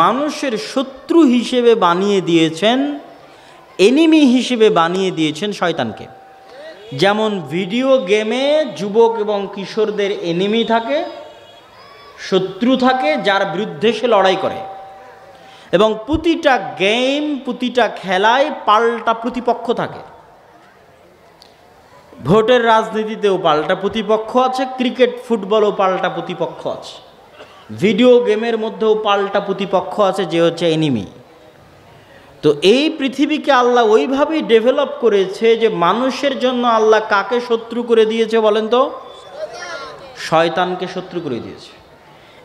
মানুষের শত্রু হিসেবে বানিয়ে দিয়েছেন, এনিমি হিসেবে বানিয়ে দিয়েছেন শয়তানকে। যেমন ভিডিও গেমে যুবক এবং কিশোরদের এনিমি থাকে, শত্রু থাকে, যার বিরুদ্ধে সে লড়াই করে, এবং প্রতিটা গেম, প্রতিটা খেলায় পাল্টা প্রতিপক্ষ থাকে। ভোটের রাজনীতিতেও পাল্টা প্রতিপক্ষ আছে, ক্রিকেট ফুটবলও পাল্টা প্রতিপক্ষ আছে, ভিডিও গেমের মধ্যেও পাল্টা প্রতিপক্ষ আছে, যে হচ্ছে এনিমি। তো এই পৃথিবীকে আল্লাহ ওইভাবেই ডেভেলপ করেছে যে মানুষের জন্য আল্লাহ কাকে শত্রু করে দিয়েছে বলেন তো? শয়তানকে শত্রু করে দিয়েছে।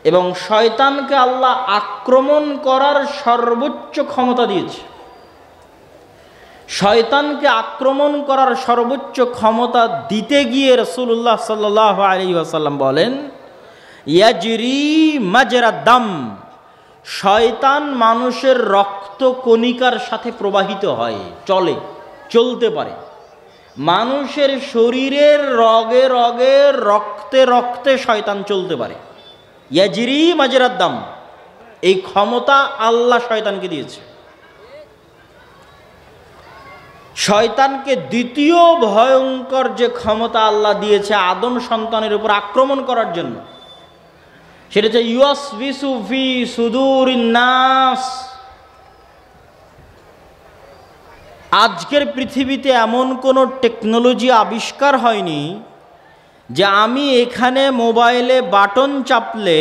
এবং শয়তানকে আল্লাহ আক্রমণ করার সর্বোচ্চ ক্ষমতা দিয়েছে। শয়তানকে আক্রমণ করার সর্বোচ্চ ক্ষমতা দিতে গিয়ে রাসূলুল্লাহ সাল্লাল্লাহু আলাইহি ওয়াসাল্লাম বলেন ইয়াজরি মাজরা দাম, শয়তান মানুষের রক্ত কণিকার সাথে প্রবাহিত হয়, চলতে পারে। মানুষের শরীরের রগে রগে, রক্তে রক্তে শয়তান চলতে পারে। ইয়াজরি মাজরা দাম, এই ক্ষমতা আল্লাহ শয়তানকে দিয়েছে। শয়তানকে দ্বিতীয় ভয়ঙ্কর যে ক্ষমতা আল্লাহ দিয়েছে আদম সন্তানের উপর আক্রমণ করার জন্য, সেটা হচ্ছে ইউসবিসু ফি সুদুরিন নাস। আজকের পৃথিবীতে এমন কোনো টেকনোলজি আবিষ্কার হয়নি যে আমি এখানে মোবাইলে বাটন চাপলে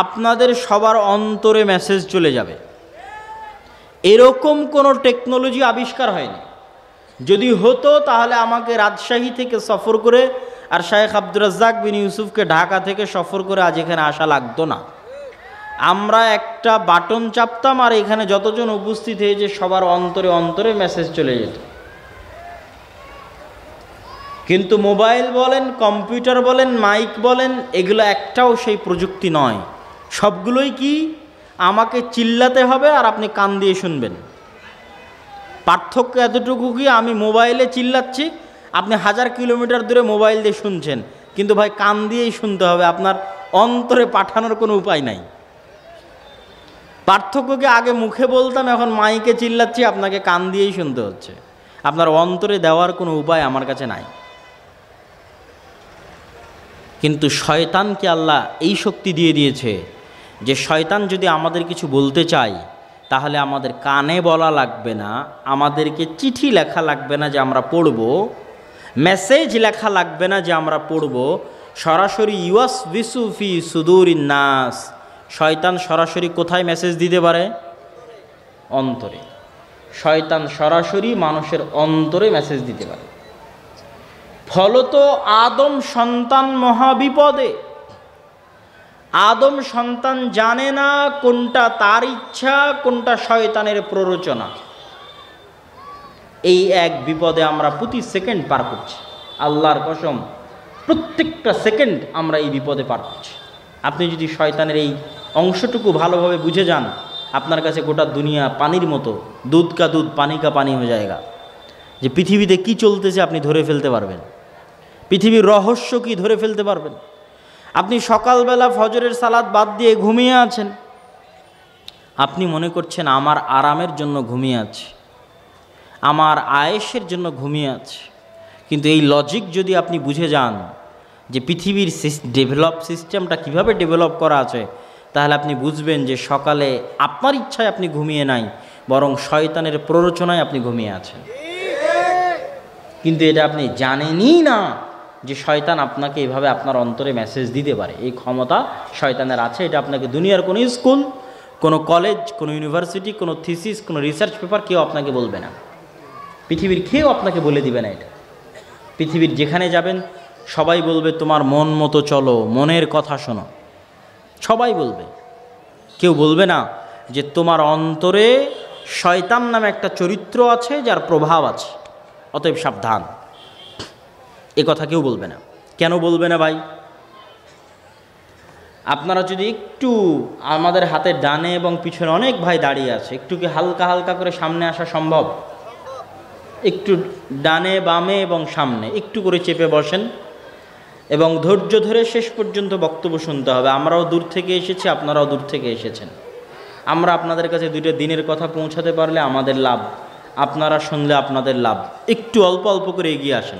আপনাদের সবার অন্তরে মেসেজ চলে যাবে। এরকম কোনো টেকনোলজি আবিষ্কার হয়নি। যদি হতো তাহলে আমাকে রাজশাহী থেকে সফর করে আর শায়েখ আব্দুর রাজ্জাক বিন ইউসুফকে ঢাকা থেকে সফর করে আজ এখানে আসা লাগতো না। আমরা একটা বাটন চাপতাম আর এখানে যতজন উপস্থিত হয়েছে সবার অন্তরে অন্তরে মেসেজ চলে যেত। কিন্তু মোবাইল বলেন, কম্পিউটার বলেন, মাইক বলেন, এগুলো একটাও সেই প্রযুক্তি নয়। সবগুলোই কি আমাকে চিল্লাতে হবে আর আপনি কান দিয়ে শুনবেন। পার্থক্য এতটুকু কি, আমি মোবাইলে চিল্লাচ্ছি, আপনি 1000 কিলোমিটার দূরে মোবাইল দিয়ে শুনছেন, কিন্তু ভাই কান দিয়েই শুনতে হবে, আপনার অন্তরে পাঠানোর কোনো উপায় নাই। পার্থক্যকে আগে মুখে বলতাম, এখন মাইকে চিল্লাচ্ছি, আপনাকে কান দিয়েই শুনতে হচ্ছে, আপনার অন্তরে দেওয়ার কোনো উপায় আমার কাছে নাই। কিন্তু শয়তানকে আল্লাহ এই শক্তি দিয়ে দিয়েছে যে শয়তান যদি আমাদের কিছু বলতে চায় তাহলে আমাদের কানে বলা লাগবে না, আমাদেরকে চিঠি লেখা লাগবে না যে আমরা পড়ব, মেসেজ লেখা লাগবে না যে আমরা পড়ব, সরাসরি ইউসবিসু ফি সুদুরিন নাস, শয়তান সরাসরি কোথায় মেসেজ দিতে পারে? অন্তরে। শয়তান সরাসরি মানুষের অন্তরে মেসেজ দিতে পারে। ফলত আদম সন্তান মহাবিপদে। আদম সন্তান জানে না কোনটা তার ইচ্ছা, কোনটা শয়তানের প্ররোচনা। এই এক বিপদে আমরা প্রতি সেকেন্ড পার করছি। আল্লাহর কসম, প্রত্যেকটা সেকেন্ড আমরা এই বিপদে পার করছি। আপনি যদি শয়তানের এই অংশটুকু ভালোভাবে বুঝে যান, আপনার কাছে গোটা দুনিয়া পানির মতো, দুধ কা দুধ পানি কা পানি হয়ে যায়গা। যে পৃথিবীতে কি চলতেছে আপনি ধরে ফেলতে পারবেন, পৃথিবীর রহস্য কি ধরে ফেলতে পারবেন। আপনি সকালবেলা ফজরের সালাত বাদ দিয়ে ঘুমিয়ে আছেন, আপনি মনে করছেন আমার আরামের জন্য ঘুমিয়ে আছি, আমার আয়েশের জন্য ঘুমিয়ে আছি। কিন্তু এই লজিক যদি আপনি বুঝে যান যে পৃথিবীর সিস্টেমটা কিভাবে ডেভেলপ করা আছে, তাহলে আপনি বুঝবেন যে সকালে আপনার ইচ্ছায় আপনি ঘুমিয়ে নাই, বরং শয়তানের প্ররোচনায় আপনি ঘুমিয়ে আছেন। কিন্তু এটা আপনি জানেনই না যে শয়তান আপনাকে এইভাবে আপনার অন্তরে মেসেজ দিতে পারে। এই ক্ষমতা শয়তানের আছে। এটা আপনাকে দুনিয়ার কোনো স্কুল, কোনো কলেজ, কোনো ইউনিভার্সিটি, কোনো থিসিস, কোনো রিসার্চ পেপার কেউ আপনাকে বলবে না। পৃথিবীর কেউ আপনাকে বলে দিবে না এটা। পৃথিবীর যেখানে যাবেন সবাই বলবে তোমার মন মতো চলো, মনের কথা শোনো, সবাই বলবে। কেউ বলবে না যে তোমার অন্তরে শয়তান নামে একটা চরিত্র আছে, যার প্রভাব আছে, অতএব সাবধান। এ কথা কেউ বলবে না। কেন বলবে না ভাই? আপনারা যদি একটু, আমাদের হাতে ডানে এবং পিছনে অনেক ভাই দাঁড়িয়ে আছে, একটু কি হালকা হালকা করে সামনে আসা সম্ভব? একটু ডানে বামে এবং সামনে একটু করে চেপে বসেন এবং ধৈর্য ধরে শেষ পর্যন্ত বক্তব্য শুনতে হবে। আমরাও দূর থেকে এসেছি, আপনারাও দূর থেকে এসেছেন। আমরা আপনাদের কাছে দুইটা দিনের কথা পৌঁছাতে পারলে আমাদের লাভ, আপনারা শুনলে আপনাদের লাভ। একটু অল্প অল্প করে এগিয়ে আসেন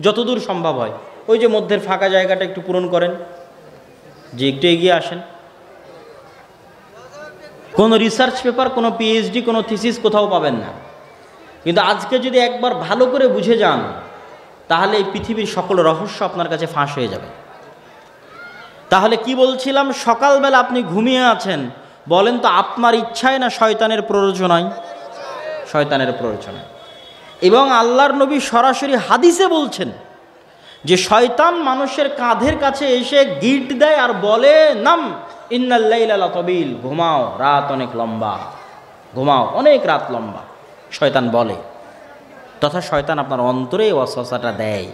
যতদূর সম্ভব হয়। ওই যে মধ্যের ফাঁকা জায়গাটা একটু পূরণ করেন, যে একটু এগিয়ে আসেন। কোনো রিসার্চ পেপার, কোনো পিএইচডি, কোনো থিসিস কোথাও পাবেন না, কিন্তু আজকে যদি একবার ভালো করে বুঝে যান তাহলে এই পৃথিবীর সকল রহস্য আপনার কাছে ফাঁস হয়ে যাবে। তাহলে কি বলছিলাম, সকালবেলা আপনি ঘুমিয়ে আছেন, বলেন তো আপনার ইচ্ছায় না শয়তানের প্ররোচনায়? শয়তানের প্ররোচনায়। এবং আল্লাহর নবী সরাসরি হাদিসে বলছেন যে শয়তান মানুষের কাঁধের কাছে এসে গিট দেয় আর বলে, নাম ইন্নাল লাইলা লাতাবিল, ঘুমাও, রাত অনেক লম্বা, ঘুমাও, অনেক রাত লম্বা, শয়তান বলে। তথা শয়তান আপনার অন্তরে ওয়াসওয়াসাটা দেয়।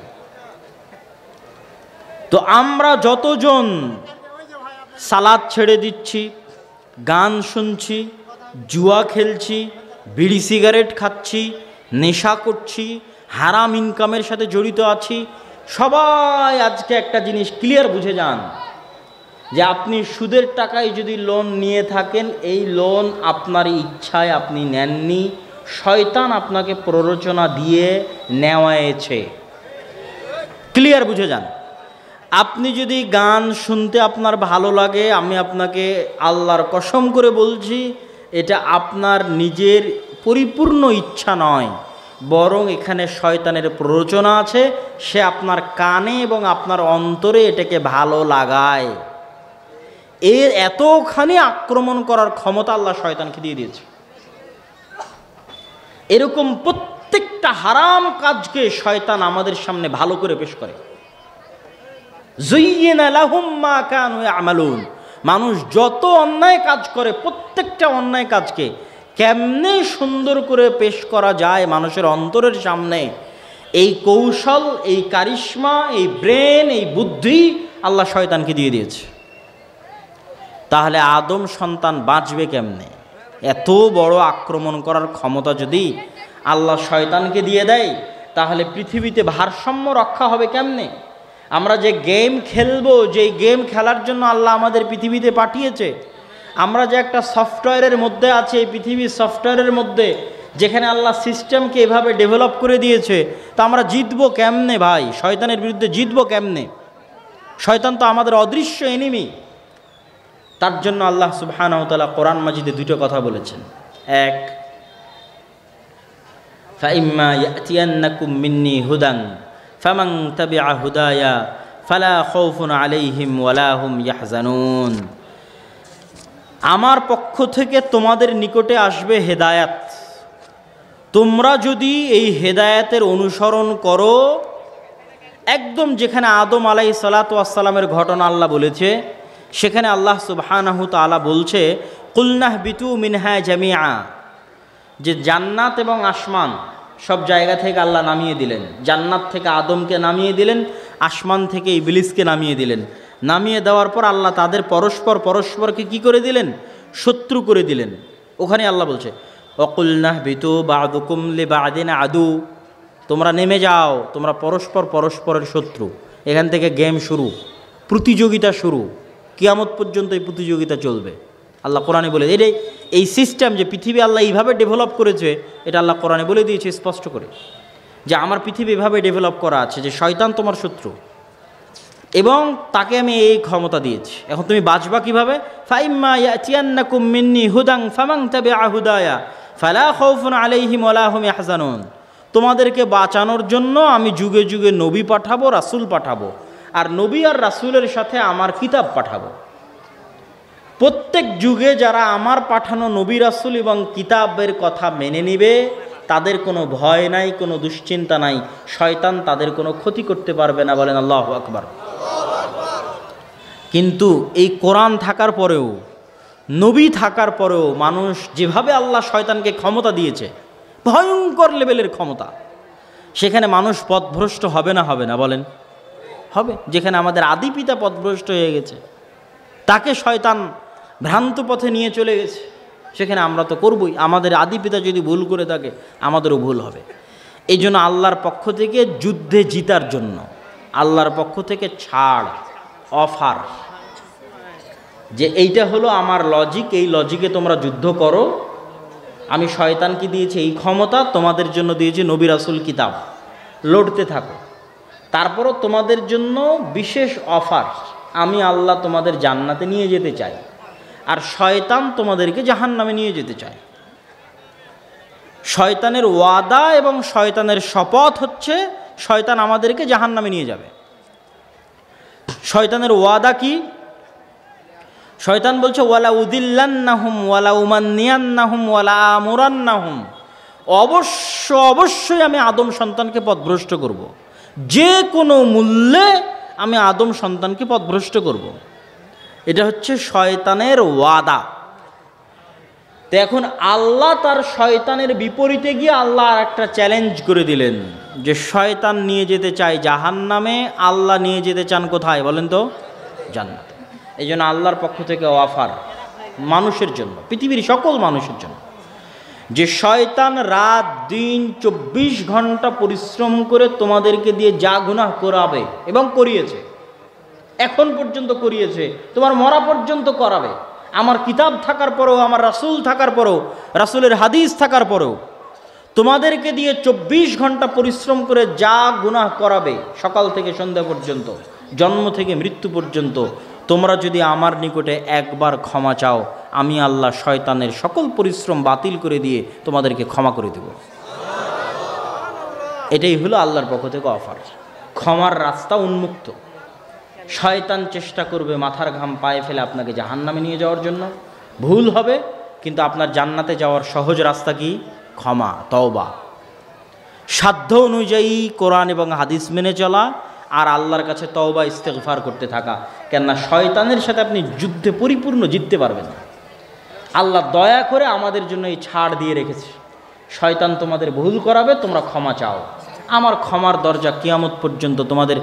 তো আমরা যতজন সালাত ছেড়ে দিচ্ছি, গান শুনছি, জুয়া খেলছি, বিড়ি সিগারেট খাচ্ছি, নেশা করছি, হারাম ইনকামের সাথে জড়িত আছি, সবাই আজকে একটা জিনিস ক্লিয়ার বুঝে যান যে আপনি সুদের টাকায় যদি লোন নিয়ে থাকেন, এই লোন আপনার ইচ্ছায় আপনি নেননি, শয়তান আপনাকে প্ররোচনা দিয়ে নেওয়ায়েছে। ক্লিয়ার বুঝে যান। আপনি যদি গান শুনতে আপনার ভালো লাগে, আমি আপনাকে আল্লাহর কসম করে বলছি, এটা আপনার নিজের পরিপূর্ণ ইচ্ছা নয়, বরং এখানে শয়তানের প্ররোচনা আছে। সে আপনার কানে এবং আপনার অন্তরে এটাকে ভালো লাগায়। এর এতখানি আক্রমণ করার ক্ষমতা আল্লাহ শয়তানকে দিয়ে দিয়েছে। এরকম প্রত্যেকটা হারাম কাজকে শয়তান আমাদের সামনে ভালো করে পেশ করে। যুয়্যিনা লাহুম মা কানু ইয়ামালুন। মানুষ যত অন্যায় কাজ করে, প্রত্যেকটা অন্যায় কাজকে কেমনে সুন্দর করে পেশ করা যায় মানুষের অন্তরের সামনে, এই কৌশল, এই কারিশমা, এই ব্রেন, এই বুদ্ধি আল্লাহ শয়তানকে দিয়ে দিয়েছে। তাহলে আদম সন্তান বাঁচবে কেমনে? এত বড় আক্রমণ করার ক্ষমতা যদি আল্লাহ শয়তানকে দিয়ে দেয়, তাহলে পৃথিবীতে ভারসাম্য রক্ষা হবে কেমনে? আমরা যে গেম খেলবো, যেই গেম খেলার জন্য আল্লাহ আমাদের পৃথিবীতে পাঠিয়েছে, আমরা যে একটা সফটওয়্যারের মধ্যে আছি, এই পৃথিবীর সফটওয়্যারের মধ্যে, যেখানে আল্লাহ সিস্টেমকে এভাবে ডেভেলপ করে দিয়েছে, তা আমরা জিতবো কেমনে ভাই? শয়তানের বিরুদ্ধে জিতবো কেমনে? শয়তান তো আমাদের অদৃশ্য এনিমি। তার জন্য আল্লাহ সুবহানাহু ওয়া তাআলা কোরআন মাজিদে দুটো কথা বলেছেন। এক, ফাইম্মা ইয়াতিয়ান্নাকুম মিন্নি হুদান ফামান তাবিআ হুদায়া ফালা খাউফুন আলাইহিম ওয়ালা হুম ইয়াহজানুন। আমার পক্ষ থেকে তোমাদের নিকটে আসবে হেদায়াত, তোমরা যদি এই হেদায়াতের অনুসরণ করো, একদম যেখানে আদম আলাইহিস সালাতু ওয়াস সালামের ঘটনা আল্লাহ বলেছে, সেখানে আল্লাহ সুবহানাহু তাআলা বলছে, কুলনাহবিতু মিনহা জামিআ, যে জান্নাত এবং আসমান সব জায়গা থেকে আল্লাহ নামিয়ে দিলেন। জান্নাত থেকে আদমকে নামিয়ে দিলেন, আসমান থেকে ইবলিসকে নামিয়ে দিলেন। নামিয়ে দেওয়ার পর আল্লাহ তাদের পরস্পরকে কি করে দিলেন? শত্রু করে দিলেন। ওখানে আল্লাহ বলছে, অকুলনাহবিতু বা'দুকুম লিবা'দিন আদু, তোমরা নেমে যাও, তোমরা পরস্পরের শত্রু। এখান থেকে গেম শুরু, প্রতিযোগিতা শুরু, কিয়ামত পর্যন্ত এই প্রতিযোগিতা চলবে। আল্লাহ কোরআনে বলে, এটাই এই সিস্টেম যে পৃথিবী আল্লাহ এইভাবে ডেভেলপ করেছে, এটা আল্লাহ কোরআনে বলে দিয়েছে স্পষ্ট করে, যে আমার পৃথিবী এভাবে ডেভেলপ করা আছে যে শয়তান তোমার শত্রু এবং তাকে আমি এই ক্ষমতা দিয়েছি। এখন তুমি বাঁচবা কিভাবে? ফাইম্মা ইয়াতিয়ান্নাকুম মিন্নি হুদান ফামান তাবিআ হুদায়া ফালা খাউফুন আলাইহিম ওয়ালা হুম ইয়াহজানুন। তোমাদেরকে বাঁচানোর জন্য আমি যুগে যুগে নবী পাঠাবো, রাসূল পাঠাবো, আর নবী আর রাসূলের সাথে আমার কিতাব পাঠাবো। প্রত্যেক যুগে যারা আমার পাঠানো নবী রাসূল এবং কিতাবের কথা মেনে নিবে, তাদের কোনো ভয় নাই, কোনো দুশ্চিন্তা নাই, শয়তান তাদের কোনো ক্ষতি করতে পারবে না। বলেন আল্লাহু আকবার। কিন্তু এই কোরআন থাকার পরেও, নবী থাকার পরেও মানুষ যেভাবে আল্লাহ শয়তানকে ক্ষমতা দিয়েছে, ভয়ঙ্কর লেভেলের ক্ষমতা, সেখানে মানুষ পথভ্রষ্ট হবে না? হবে না? বলেন হবে। যেখানে আমাদের আদি পিতা পথভ্রষ্ট হয়ে গেছে, তাকে শয়তান ভ্রান্ত পথে নিয়ে চলে গেছে, সেখানে আমরা তো করবই। আমাদের আদি পিতা যদি ভুল করে থাকে, আমাদেরও ভুল হবে। এই জন্য আল্লাহর পক্ষ থেকে যুদ্ধে জিতার জন্য আল্লাহর পক্ষ থেকে ছাড়, অফার, যে এইটা হলো আমার লজিক, এই লজিকে তোমরা যুদ্ধ করো। আমি শয়তানকে দিয়েছি এই ক্ষমতা, তোমাদের জন্য দিয়েছি নবী রাসূল কিতাব, লড়তে থাকো। তারপরও তোমাদের জন্য বিশেষ অফার, আমি আল্লাহ তোমাদের জান্নাতে নিয়ে যেতে চাই, আর শয়তান তোমাদেরকে জাহান্নামে নিয়ে যেতে চায়। শয়তানের ওয়াদা এবং শয়তানের শপথ হচ্ছে শয়তান আমাদেরকে জাহান্নামে নিয়ে যাবে। শয়তানের ওয়াদা কি? শয়তান বলছে ওয়ালা উদিল্লান্নাহুম ওয়ালা উমান্নিয়ান্নাহুম ওয়ালা আমুরান্নাহুম, অবশ্যই আমি আদম সন্তানকে পথভ্রষ্ট করব, যে কোনো মূল্যে আমি আদম সন্তানকে পথভ্রষ্ট করব। এটা হচ্ছে শয়তানের ওয়াদা। তো এখন আল্লাহ তার শয়তানের বিপরীতে গিয়ে আল্লাহ আর একটা চ্যালেঞ্জ করে দিলেন, যে শয়তান নিয়ে যেতে চায় জাহান্নামে, আল্লাহ নিয়ে যেতে চান কোথায় বলেন তো? জান্নাতে। এই জন্য আল্লাহর পক্ষ থেকে অফার মানুষের জন্য, পৃথিবীর সকল মানুষের জন্য, যে শয়তান রাত দিন 24 ঘন্টা পরিশ্রম করে তোমাদেরকে দিয়ে যা গুনাহ করাবে এবং করিয়েছে, এখন পর্যন্ত করিয়েছে, তোমার মরা পর্যন্ত করাবে, আমার কিতাব থাকার পরেও, আমার রাসূল থাকার পরেও, রাসূলের হাদিস থাকার পরেও তোমাদেরকে দিয়ে 24 ঘন্টা পরিশ্রম করে যা গুনাহ করাবে, সকাল থেকে সন্ধ্যা পর্যন্ত, জন্ম থেকে মৃত্যু পর্যন্ত, তোমরা যদি আমার নিকটে একবার ক্ষমা চাও, আমি আল্লাহ শয়তানের সকল পরিশ্রম বাতিল করে দিয়ে তোমাদেরকে ক্ষমা করে দেব। এটাই হলো আল্লাহর পক্ষ থেকে অফার। ক্ষমার রাস্তা উন্মুক্ত। শয়তান চেষ্টা করবে মাথার ঘাম পায়ে ফেলে আপনাকে জাহান্নামে নিয়ে যাওয়ার জন্য, ভুল হবে, কিন্তু আপনার জান্নাতে যাওয়ার সহজ রাস্তা কি? ক্ষমা, তওবা, সাধ্য অনুযায়ী কোরআন এবং হাদিস মেনে চলা, আর আল্লাহর কাছে তওবা ইস্তেগফার করতে থাকা। কেননা শয়তানের সাথে আপনি যুদ্ধে পরিপূর্ণ জিততে পারবেন না। আল্লাহ দয়া করে আমাদের জন্য এই ছাড় দিয়ে রেখেছে, শয়তান তোমাদের ভুল করাবে, তোমরা ক্ষমা চাও, আমার ক্ষমার দরজা কিয়ামত পর্যন্ত, তোমাদের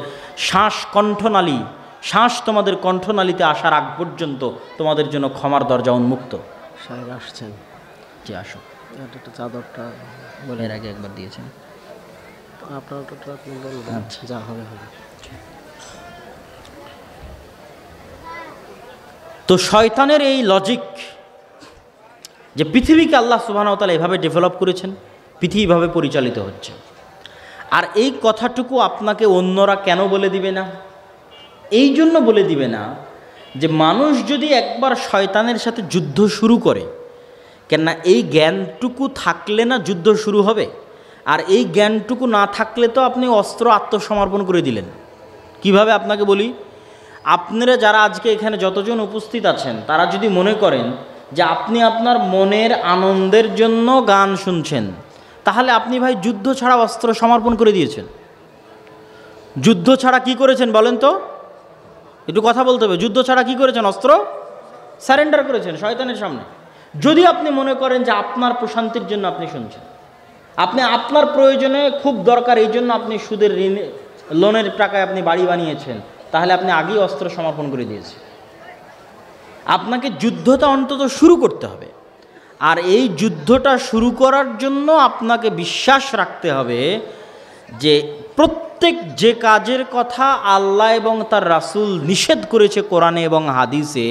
শ্বাস তোমাদের কণ্ঠনালীতে আসার আগ পর্যন্ত তোমাদের জন্য ক্ষমার দরজা উন্মুক্ত। সাহেব আসছেন, জি আসো। একটা চাদরটা এর আগে একবার দিয়েছেন, আপনার ওটা আপনি বলবেন। আচ্ছা, যা হবে হবে। তো শয়তানের এই লজিক, যে পৃথিবীকে আল্লাহ সুবহানাহু ওয়া তাআলা এভাবে ডেভেলপ করেছেন, পৃথিবীভাবে পরিচালিত হচ্ছে, আর এই কথাটুকু আপনাকে অন্যরা কেন বলে দিবে না? এই জন্য বলে দিবে না যে মানুষ যদি একবার শয়তানের সাথে যুদ্ধ শুরু করে, কেননা এই জ্ঞানটুকু থাকলে না যুদ্ধ শুরু হবে, আর এই জ্ঞানটুকু না থাকলে তো আপনি অস্ত্র আত্মসমর্পণ করে দিলেন। কিভাবে আপনাকে বলি, আপনারা যারা আজকে এখানে যতজন উপস্থিত আছেন, তারা যদি মনে করেন যে আপনি আপনার মনের আনন্দের জন্য গান শুনছেন, তাহলে আপনি ভাই যুদ্ধ ছাড়া অস্ত্র সমর্পণ করে দিয়েছেন। যুদ্ধ ছাড়া কি করেছেন বলেন তো? একটু কথা বলতে হবে। যুদ্ধ ছাড়া কি করেছেন? অস্ত্র সারেন্ডার করেছেন শয়তানের সামনে। যদি আপনি মনে করেন যে আপনার প্রশান্তির জন্য আপনি শুনছেন, আপনি আপনার প্রয়োজনে খুব দরকার, এই জন্য আপনি সুদের লোনের টাকায় আপনি বাড়ি বানিয়েছেন, তাহলে আপনি আগেই অস্ত্র সমর্পণ করে দিয়েছেন। আপনাকে যুদ্ধটা অন্তত শুরু করতে হবে, আর এই যুদ্ধটা শুরু করার জন্য আপনাকে বিশ্বাস রাখতে হবে যে প্রত্যেক যে কাজের কথা আল্লাহ এবং তার রাসূল নিষেধ করেছে কোরআনে এবং হাদিসে,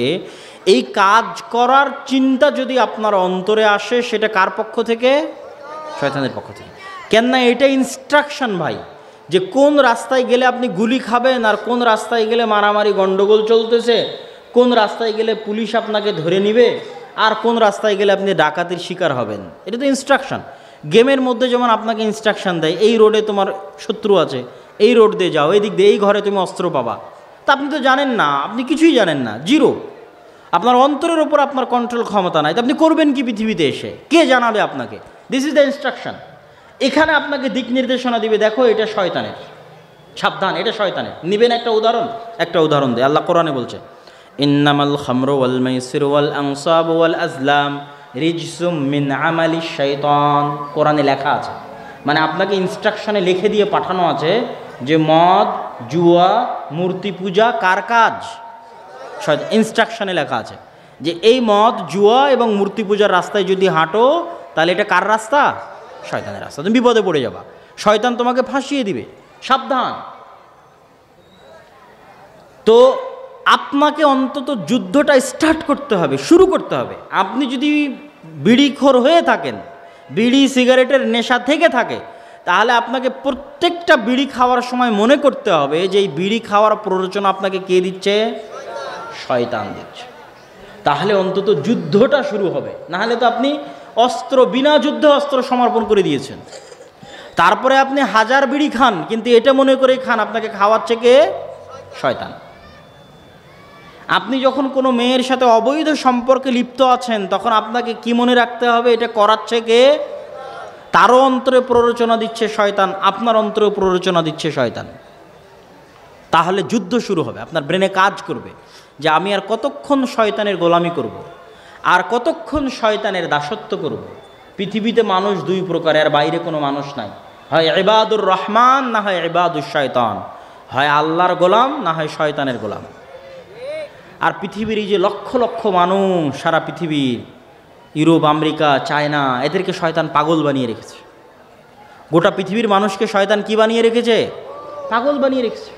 এই কাজ করার চিন্তা যদি আপনার অন্তরে আসে, সেটা কার পক্ষ থেকে? শয়তানের পক্ষ থেকে। কেননা এটা ইনস্ট্রাকশন ভাই, যে কোন রাস্তায় গেলে আপনি গুলি খাবেন, আর কোন রাস্তায় গেলে মারামারি গন্ডগোল চলতেছে, কোন রাস্তায় গেলে পুলিশ আপনাকে ধরে নিবে, আর কোন রাস্তায় গেলে আপনি ডাকাতির শিকার হবেন। এটা তো ইনস্ট্রাকশন। গেমের মধ্যে যেমন আপনাকে ইনস্ট্রাকশন দেয়, এই রোডে তোমার শত্রু আছে, এই রোড দিয়ে যাও, এই দিক দিয়ে, এই ঘরে তুমি অস্ত্র পাবা, তা আপনি তো জানেন না, আপনি কিছুই জানেন না, জিরো। আপনার অন্তরের ওপর আপনার কন্ট্রোল ক্ষমতা নাই, তো আপনি করবেন কি পৃথিবীতে এসে? কে জানাবে আপনাকে? This is the instruction. এখানে আপনাকে দিক নির্দেশনা দিবে, দেখো এটা শয়তানের, সাবধান এটা শয়তানের। নিবেন একটা উদাহরণ দেয়, আল্লাহ কোরআনে বলছে ইন্নামাল খামরু ওয়াল মাইসিরু ওয়াল আনসাবু ওয়াল আজলাম রিজসুম মিন আমালি শাইতান। কোরআনে লেখা আছে, মানে আপনাকে ইনস্ট্রাকশনে লিখে দিয়ে পাঠানো আছে যে মদ, জুয়া, মূর্তি পূজা কার কাজ? শয়তান। ইনস্ট্রাকশনে লেখা আছে যে এই মদ, জুয়া এবং মূর্তি পূজার রাস্তায় যদি হাঁটো তাহলে এটা কার রাস্তা? শয়তানের রাস্তা, তুমি বিপদে পড়ে যাবা, শয়তান তোমাকে ফাঁসিয়ে দিবে, সাবধান। তো আপনাকে অন্তত যুদ্ধটা স্টার্ট করতে হবে, শুরু করতে হবে। আপনি যদি বিড়িখোর হয়ে থাকেন, বিড়ি সিগারেটের নেশা থেকে থাকে, তাহলে আপনাকে প্রত্যেকটা বিড়ি খাওয়ার সময় মনে করতে হবে যে এই বিড়ি খাওয়ার প্ররোচনা আপনাকে কে দিচ্ছে? শয়তান দিচ্ছে। তাহলে অন্তত যুদ্ধটা শুরু হবে, নাহলে তো আপনি অস্ত্র, বিনা যুদ্ধে অস্ত্র সমর্পণ করে দিয়েছেন। তারপরে আপনি হাজার বিড়ি খান, কিন্তু এটা মনে করে খান আপনাকে খাওয়াচ্ছে কে? শয়তান। আপনি যখন কোনো মেয়ের সাথে অবৈধ সম্পর্কে লিপ্ত আছেন, তখন আপনাকে কি মনে রাখতে হবে? এটা করাচ্ছে কে? তারও অন্তরে প্ররোচনা দিচ্ছে শয়তান, আপনার অন্তরেও প্ররোচনা দিচ্ছে শয়তান। তাহলে যুদ্ধ শুরু হবে, আপনার ব্রেনে কাজ করবে যে আমি আর কতক্ষণ শয়তানের গোলামি করব, আর কতক্ষণ শয়তানের দাসত্ব করব। পৃথিবীতে মানুষ দুই প্রকার, এর বাইরে কোনো মানুষ নাই, হয় ইবাদুর রহমান না হয় ইবাদুর শয়তান, হয় আল্লাহর গোলাম না হয় শয়তানের গোলাম। আর পৃথিবীর এই যে লক্ষ লক্ষ মানুষ, সারা পৃথিবীর ইউরোপ, আমেরিকা, চায়না, এদেরকে শয়তান পাগল বানিয়ে রেখেছে। গোটা পৃথিবীর মানুষকে শয়তান কি বানিয়ে রেখেছে? পাগল বানিয়ে রেখেছে।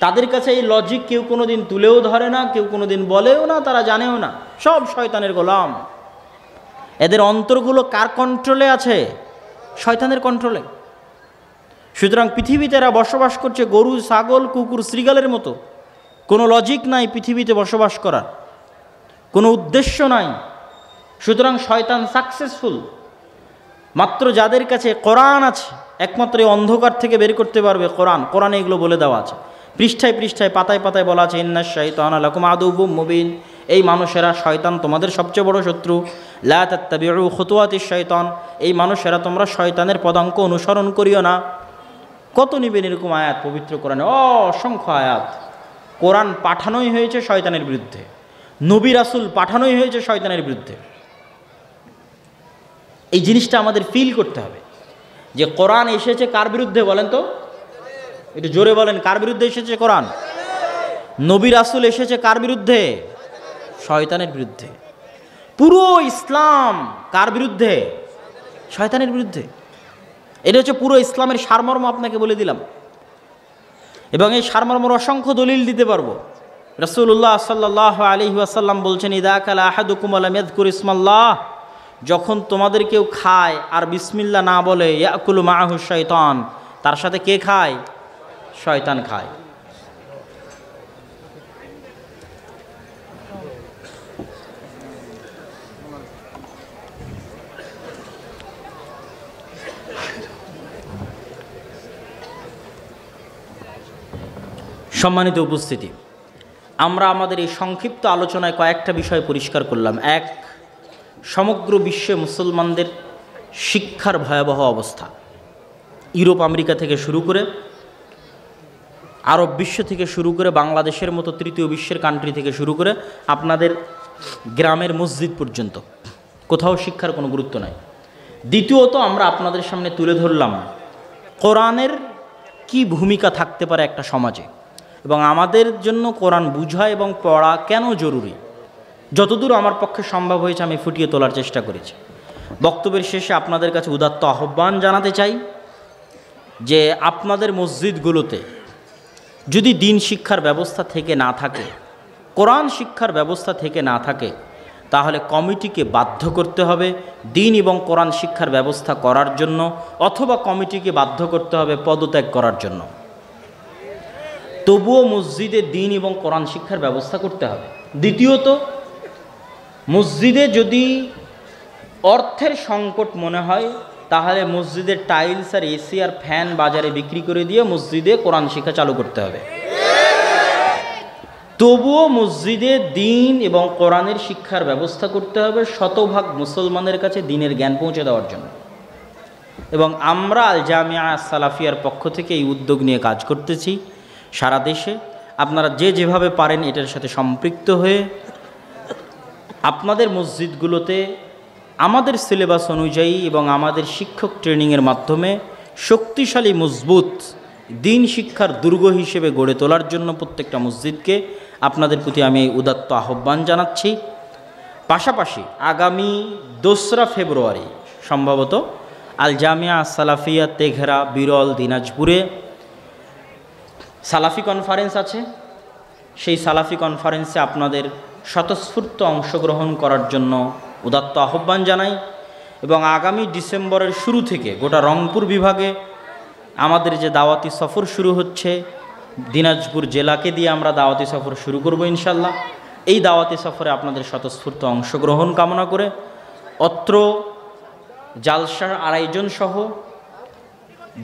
তাদের কাছে এই লজিক কেউ কোনো দিন তুলেও ধরে না, কেউ কোনো দিন বলেও না, তারা জানেও না, সব শয়তানের গোলাম। এদের অন্তরগুলো কার কন্ট্রোলে আছে? শয়তানের কন্ট্রোলে। সুতরাং পৃথিবীতে এরা বসবাস করছে গরু, ছাগল, কুকুর, শ্রীগালের মতো। কোনো লজিক নাই পৃথিবীতে বসবাস করার, কোনো উদ্দেশ্য নাই। সুতরাং শয়তান সাকসেসফুল। মাত্র যাদের কাছে কোরআন আছে, একমাত্র এই অন্ধকার থেকে বের করতে পারবে কোরআন। কোরআনে এগুলো বলে দেওয়া আছে, পৃষ্ঠায় পৃষ্ঠায়, পাতায় পাতায় বলা আছে ইন্নাশ শাইতানা লাকুম আদুউম মুবিন। এই মানুষেরা, শয়তান তোমাদের সবচেয়ে বড় শত্রু। লা তাত্তাবিউ খুতুওয়াতিশ শাইতান, এই মানুষেরা তোমরা শয়তানের পদাঙ্ক অনুসরণ করিও না। কত নিবেন এরকম আয়াত পবিত্র কোরআনে? অসংখ্য আয়াত। কোরআন পাঠানোই হয়েছে শয়তানের বিরুদ্ধে, নবী রাসূল পাঠানোই হয়েছে শয়তানের বিরুদ্ধে। এই জিনিসটা আমাদের ফিল করতে হবে যে কোরআন এসেছে কার বিরুদ্ধে? বলেন তো, একটু জোরে বলেন, কার বিরুদ্ধে এসেছে কোরআন? নবী রাসূল এসেছে কার বিরুদ্ধে? শয়তানের বিরুদ্ধে। পুরো ইসলাম কার বিরুদ্ধে? শয়তানের বিরুদ্ধে। এটা হচ্ছে পুরো ইসলামের সারমর্ম, আপনাকে বলে দিলাম। এবং এই সারমর্মর অসংখ্য দলিল দিতে পারবো। রাসূলুল্লাহ সাল্লাল্লাহু আলাইহি ওয়াসাল্লাম বলছেন ইযা কালা আহাদুকুম লাম ইয়াযকুর ইসমাল্লাহ, যখন তোমাদের কেউ খায় আর বিসমিল্লাহ না বলে, ইয়াকুলু মাআহু শাইতান, তার সাথে কে খায়? শয়তান খায়। সম্মানিত উপস্থিতি, আমরা আমাদের এই সংক্ষিপ্ত আলোচনায় কয়েকটা বিষয় পরিষ্কার করলাম। এক, সমগ্র বিশ্বে মুসলমানদের শিক্ষার ভয়াবহ অবস্থা। ইউরোপ, আমেরিকা থেকে শুরু করে, আরব বিশ্ব থেকে শুরু করে, বাংলাদেশের মতো তৃতীয় বিশ্বের কান্ট্রি থেকে শুরু করে আপনাদের গ্রামের মসজিদ পর্যন্ত কোথাও শিক্ষার কোনো গুরুত্ব নাই। দ্বিতীয়ত, আমরা আপনাদের সামনে তুলে ধরলাম কোরআনের কি ভূমিকা থাকতে পারে একটা সমাজে, এবং আমাদের জন্য কোরআন বুঝা এবং পড়া কেন জরুরি। যতদূর আমার পক্ষে সম্ভব হয়েছে আমি ফুটিয়ে তোলার চেষ্টা করেছি। বক্তব্যের শেষে আপনাদের কাছে উদাত্ত আহ্বান জানাতে চাই যে আপনাদের মসজিদগুলোতে যদি দিন শিক্ষার ব্যবস্থা থেকে না থাকে, কোরআন শিক্ষার ব্যবস্থা থেকে না থাকে, তাহলে কমিটিকে বাধ্য করতে হবে দিন এবং কোরআন শিক্ষার ব্যবস্থা করার জন্য, অথবা কমিটিকে বাধ্য করতে হবে পদত্যাগ করার জন্য। তবুও মসজিদে দিন এবং কোরআন শিক্ষার ব্যবস্থা করতে হবে। দ্বিতীয়ত, মসজিদে যদি অর্থের সংকট মনে হয়, তাহলে মসজিদের টাইলস আর এসি আর ফ্যান বাজারে বিক্রি করে দিয়ে মসজিদে কোরআন শিক্ষা চালু করতে হবে। তবুও মসজিদে দিন এবং কোরআনের শিক্ষার ব্যবস্থা করতে হবে শতভাগ মুসলমানের কাছে দিনের জ্ঞান পৌঁছে দেওয়ার জন্য। এবং আমরা আল জামিয়া সালাফিয়ার পক্ষ থেকে এই উদ্যোগ নিয়ে কাজ করতেছি সারা দেশে। আপনারা যে যেভাবে পারেন এটার সাথে সম্পৃক্ত হয়ে আপনাদের মসজিদগুলোতে আমাদের সিলেবাস অনুযায়ী এবং আমাদের শিক্ষক ট্রেনিংয়ের মাধ্যমে শক্তিশালী মজবুত দিন শিক্ষার দুর্গ হিসেবে গড়ে তোলার জন্য প্রত্যেকটা মসজিদকে আপনাদের প্রতি আমি এই উদাত্ত আহ্বান জানাচ্ছি। পাশাপাশি আগামী 2রা ফেব্রুয়ারি সম্ভবত আল জামিয়া সালাফিয়া তেঘরা বিরল দিনাজপুরে সালাফি কনফারেন্স আছে। সেই সালাফি কনফারেন্সে আপনাদের স্বতঃস্ফূর্ত অংশগ্রহণ করার জন্য উদাত্ত আহ্বান জানাই। এবং আগামী ডিসেম্বরের শুরু থেকে গোটা রংপুর বিভাগে আমাদের যে দাওয়াতি সফর শুরু হচ্ছে, দিনাজপুর জেলাকে দিয়ে আমরা দাওয়াতি সফর শুরু করব ইনশাল্লাহ। এই দাওয়াতি সফরে আপনাদের স্বতঃস্ফূর্ত অংশগ্রহণ কামনা করে অত্র জালসার আয়োজন সহ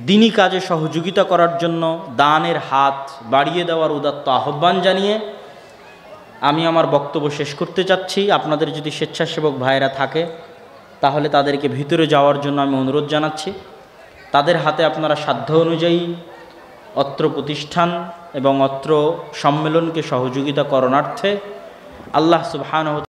দিনী কাজে সহযোগিতা করার জন্য দানের হাত বাড়িয়ে দেওয়ার উদাত্ত আহ্বান জানিয়ে আমি আমার বক্তব্য শেষ করতে চাচ্ছি। আপনাদের যদি স্বেচ্ছাসেবক ভাইয়েরা থাকে তাহলে তাদেরকে ভিতরে যাওয়ার জন্য আমি অনুরোধ জানাচ্ছি। তাদের হাতে আপনারা সাধ্য অনুযায়ী অত্র প্রতিষ্ঠান এবং অত্র সম্মেলনকে সহযোগিতা করণার্থে আল্লাহ সুবহানাহু